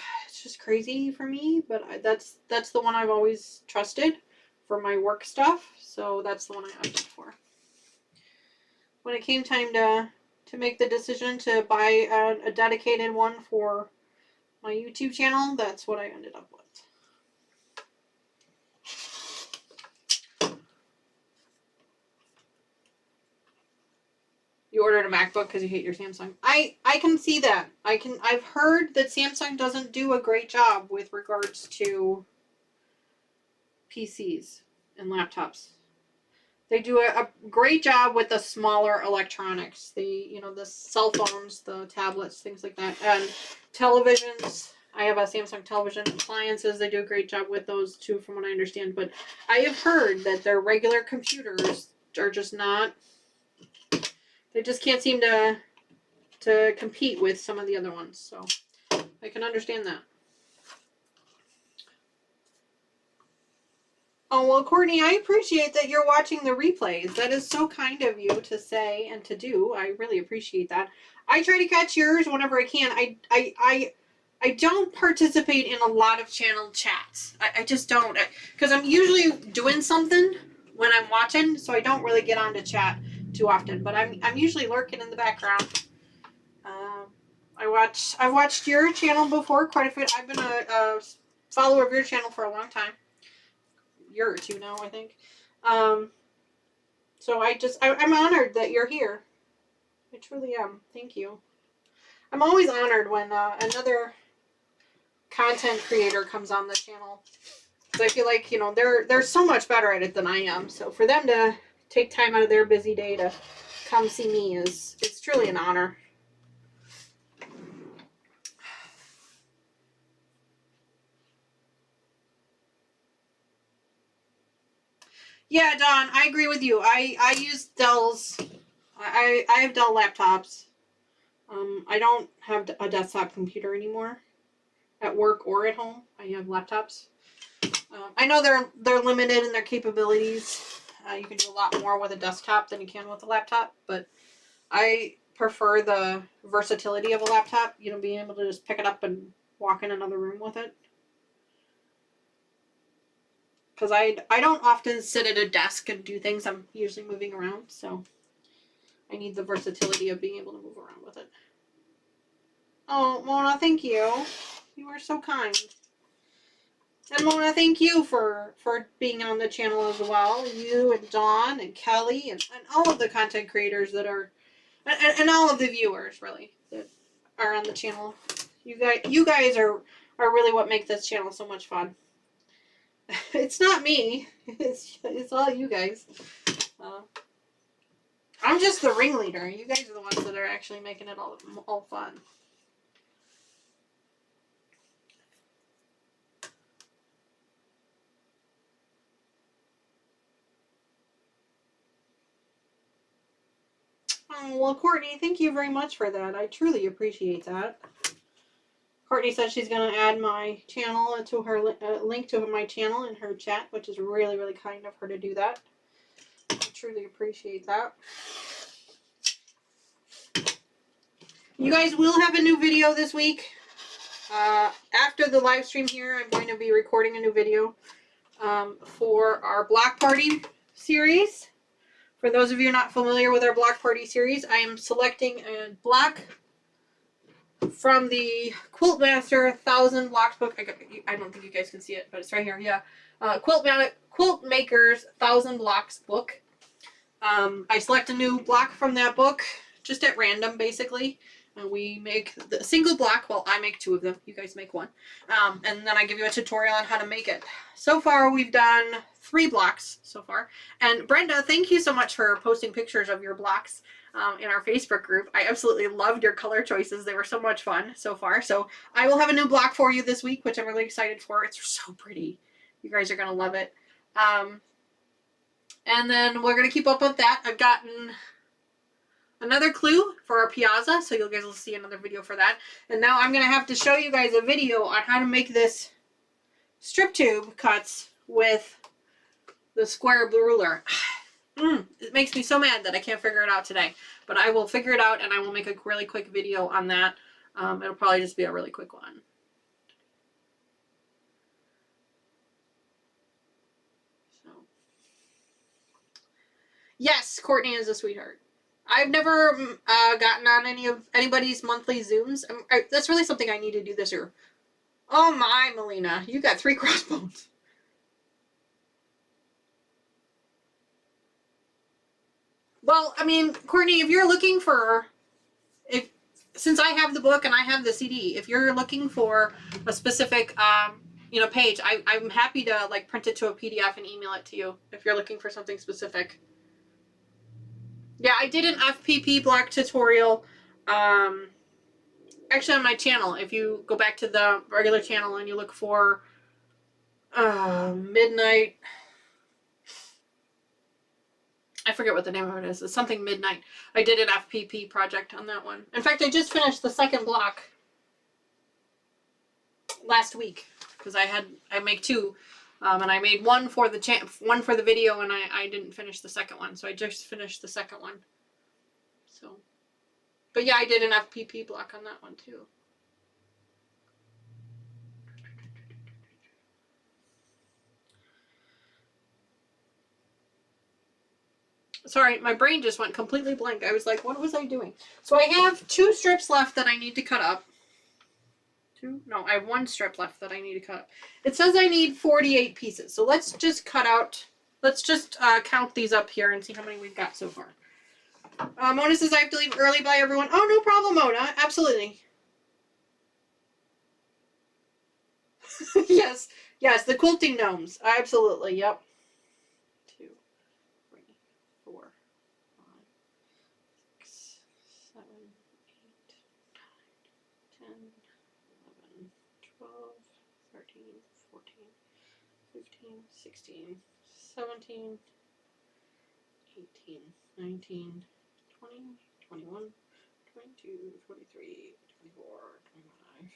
crazy for me, but that's the one I've always trusted for my work stuff. So that's the one I opted for. When it came time to make the decision to buy a dedicated one for my YouTube channel, that's what I ended up with. You ordered a MacBook because you hate your Samsung. I can see that. I've heard that Samsung doesn't do a great job with regards to PCs and laptops. They do a great job with the smaller electronics. The cell phones, the tablets, things like that, and televisions. I have a Samsung television. Appliances, they do a great job with those too, from what I understand. But I have heard that their regular computers are just not. They just can't seem to compete with some of the other ones. So I can understand that. Oh, well, Courtney, I appreciate that you're watching the replays. That is so kind of you to say and to do. I really appreciate that. I try to catch yours whenever I can. I don't participate in a lot of channel chats. I just don't. Because I'm usually doing something when I'm watching, so I don't really get onto chat too often. But I'm usually lurking in the background. I've watched your channel before quite a bit. I've been a follower of your channel for a long time. Year or two now, I think. So I'm honored that you're here. I truly am. Thank you. I'm always honored when another content creator comes on the channel. I feel like, they're so much better at it than I am. So for them to take time out of their busy day to come see me it's truly an honor. Yeah, Dawn, I agree with you. I use Dell's. I have Dell laptops. I don't have a desktop computer anymore, at work or at home. I have laptops. I know they're limited in their capabilities. You can do a lot more with a desktop than you can with a laptop, but I prefer the versatility of a laptop. Being able to just pick it up and walk in another room with it. Because I don't often sit at a desk and do things. I'm usually moving around, so I need the versatility of being able to move around with it. Oh, Mona, thank you. You are so kind. And Mona, thank you for being on the channel as well. You and Dawn and Kelly and all of the content creators that are, and all of the viewers, really, that are on the channel. You guys are really what make this channel so much fun. It's not me. It's all you guys. I'm just the ringleader. You guys are the ones that are actually making it all fun. Oh, well, Courtney, thank you very much for that. I truly appreciate that. Courtney said she's going to add my channel to her link to my channel in her chat, which is really, really kind of her to do that. I truly appreciate that. You guys will have a new video this week. After the live stream here, I'm going to be recording a new video for our block party series For those of you not familiar with our block party series, I am selecting a block from the Quilt Master 1000 Blocks book. I don't think you guys can see it, but it's right here. Yeah, Quilt Maker's 1000 Blocks book. I select a new block from that book, just at random, basically. And we make the single block. Well, I make 2 of them. You guys make 1. And then I give you a tutorial on how to make it. So far, we've done 3 blocks so far. And Brenda, thank you so much for posting pictures of your blocks in our Facebook group. I absolutely loved your color choices. They were so much fun so far. So I will have a new block for you this week, which I'm really excited for. It's so pretty. You guys are going to love it. And then we're going to keep up with that. I've gotten another clue for our piazza, so you guys will see another video for that. And now I'm going to have to show you guys a video on how to make this strip tube cuts with the square ruler. It makes me so mad that I can't figure it out today. But I will figure it out, and I will make a really quick video on that. It'll probably just be a really quick one. So, yes, Courtney is a sweetheart. I've never gotten on anybody's monthly Zooms. That's really something I need to do this year. Oh my, Melina, you got 3 crossbones. Well, I mean, Courtney, if you're looking for, since I have the book and I have the CD, if you're looking for a specific, page, I'm happy to like print it to a PDF and email it to you if you're looking for something specific. Yeah, I did an FPP block tutorial, actually on my channel. If you go back to the regular channel and you look for Midnight, I forget what the name of it is. It's something Midnight. I did an FPP project on that one. In fact, I just finished the 2nd block last week because I make 2. And I made 1 for the video, and I didn't finish the 2nd one, so I just finished the 2nd one. So, but yeah, I did an FPP block on that one too. Sorry, my brain just went completely blank. I was like, what was I doing? So I have 2 strips left that I need to cut up. 2? No, I have 1 strip left that I need to cut up. It says I need 48 pieces. So let's just count these up here and see how many we've got so far. Mona says I have to leave early. Bye, everyone. Oh, no problem, Mona. Absolutely. Yes, the quilting gnomes. Absolutely, yep. 2, 3, 4, 5, 6, 7, 8, 9, 10, 11, 12, 13, 14, 15, 16, 17, 18, 19, 20, 21, 22, 23, 24, 25,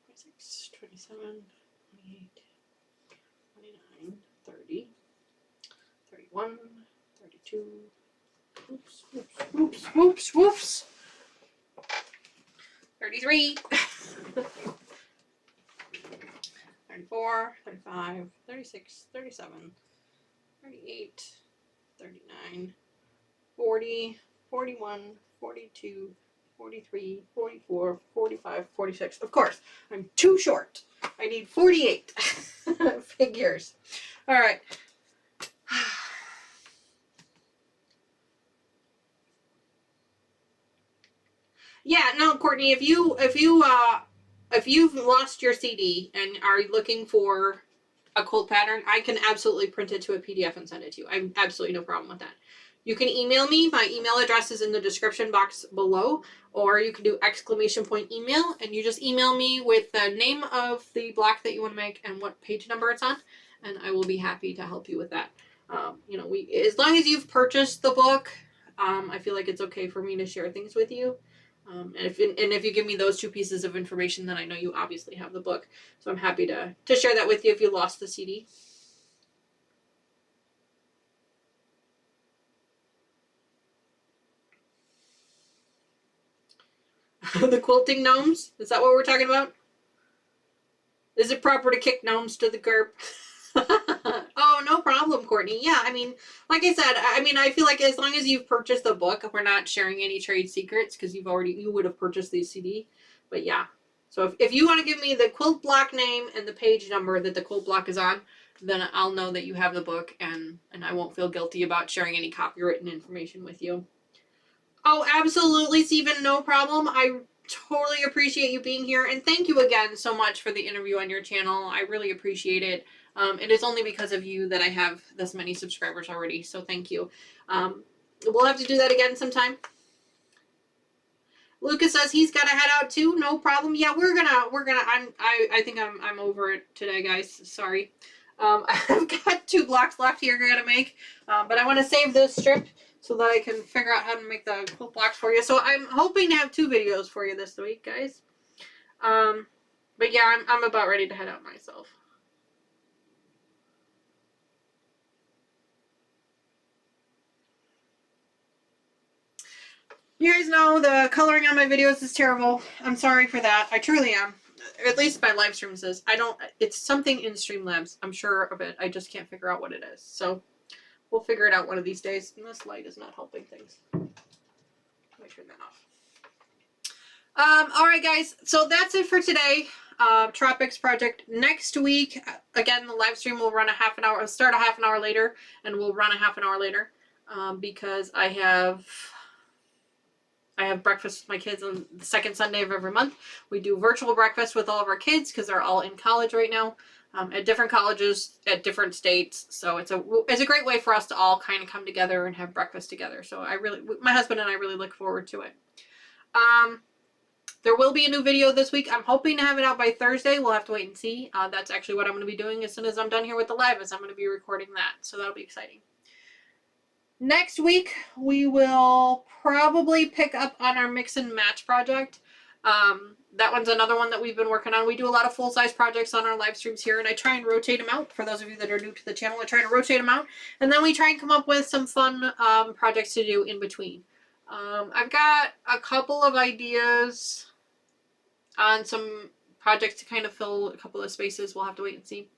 26, 27, 28, 29, 30, 31, 32, whoops, 33, 34, 35, 36, 37, 38, 39, 40, 41, 42, 43, 44, 45, 46. Of course, I'm too short. I need 48 figures. All right. Yeah, no, Courtney, if you've lost your CD and are looking for a quilt pattern, I can absolutely print it to a PDF and send it to you. I have absolutely no problem with that. You can email me. My email address is in the description box below, or you can do / email, and you just email me with the name of the block that you want to make and what page number it's on, and I will be happy to help you with that. As long as you've purchased the book, I feel like it's okay for me to share things with you. And if you give me those 2 pieces of information, then I know you obviously have the book. So I'm happy to share that with you if you lost the CD. The quilting gnomes? Is that what we're talking about? Is it proper to kick gnomes to the curb? Oh, problem, Courtney. Yeah, I mean, like I said, I mean, I feel like as long as you've purchased the book, we're not sharing any trade secrets because you would have purchased the CD. But yeah, so if you want to give me the quilt block name and the page number that the quilt block is on, then I'll know that you have the book, and I won't feel guilty about sharing any copywritten information with you. Oh, absolutely, Stephen, no problem. I totally appreciate you being here, and thank you again so much for the interview on your channel. I really appreciate it. It is only because of you that I have this many subscribers already, so thank you. We'll have to do that again sometime. Lucas says he's got to head out too. No problem. Yeah, I think I'm over it today, guys. Sorry. I've got 2 blocks left here I gotta make, but I want to save this strip so that I can figure out how to make the quilt blocks for you. So I'm hoping to have 2 videos for you this week, guys. But yeah, I'm about ready to head out myself. You guys know the coloring on my videos is terrible. I'm sorry for that. I truly am. At least my live streams is. It's something in Streamlabs. I'm sure of it. I just can't figure out what it is. So we'll figure it out one of these days. And this light is not helping things. Let me turn that off. Alright guys, so that's it for today. Tropics project. Next week, again, the live stream will run a half an hour, start a half an hour later, and we'll run a half an hour later. Because I have breakfast with my kids on the second Sunday of every month. We do virtual breakfast with all of our kids because they're all in college right now, at different colleges, at different states. So it's a great way for us to all kind of come together and have breakfast together. So my husband and I really look forward to it. There will be a new video this week. I'm hoping to have it out by Thursday. We'll have to wait and see. That's actually what I'm going to be doing as soon as I'm done here with the live, is I'm going to be recording that. So that'll be exciting. Next week, we will probably pick up on our mix and match project. That one's another one that we've been working on. We do a lot of full-size projects on our live streams here, and I try and rotate them out. For those of you that are new to the channel, I try to rotate them out, and then we try and come up with some fun projects to do in between. I've got a couple of ideas on some projects to kind of fill a couple of spaces. We'll have to wait and see.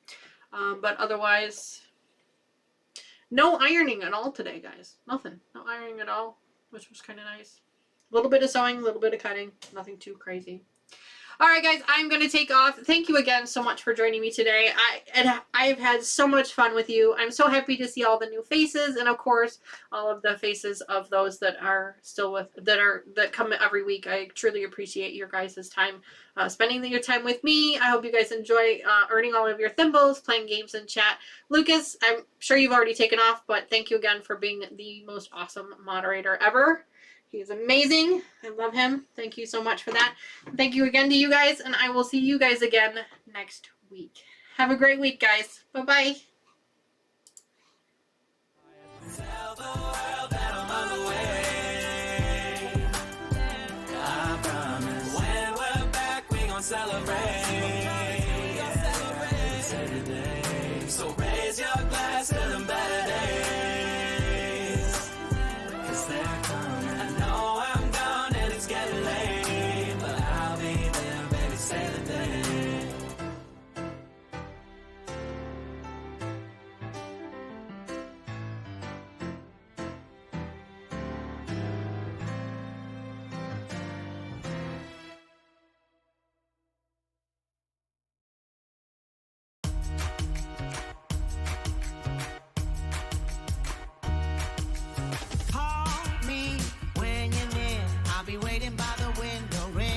But otherwise, no ironing at all today, guys. Nothing. No ironing at all, which was kind of nice. A little bit of sewing, a little bit of cutting. Nothing too crazy. Alright guys, I'm going to take off. Thank you again so much for joining me today. I've had so much fun with you. I'm so happy to see all the new faces, and of course all of the faces of those that are still that come every week. I truly appreciate your guys' time, spending your time with me. I hope you guys enjoy earning all of your thimbles, playing games in chat. Lucas, I'm sure you've already taken off, but thank you again for being the most awesome moderator ever. He's amazing. I love him. Thank you so much for that. Thank you again to you guys, and I will see you guys again next week. Have a great week, guys. Bye-bye. Tell the world that I'm on the way. I promise. When we're back, we gon' celebrate.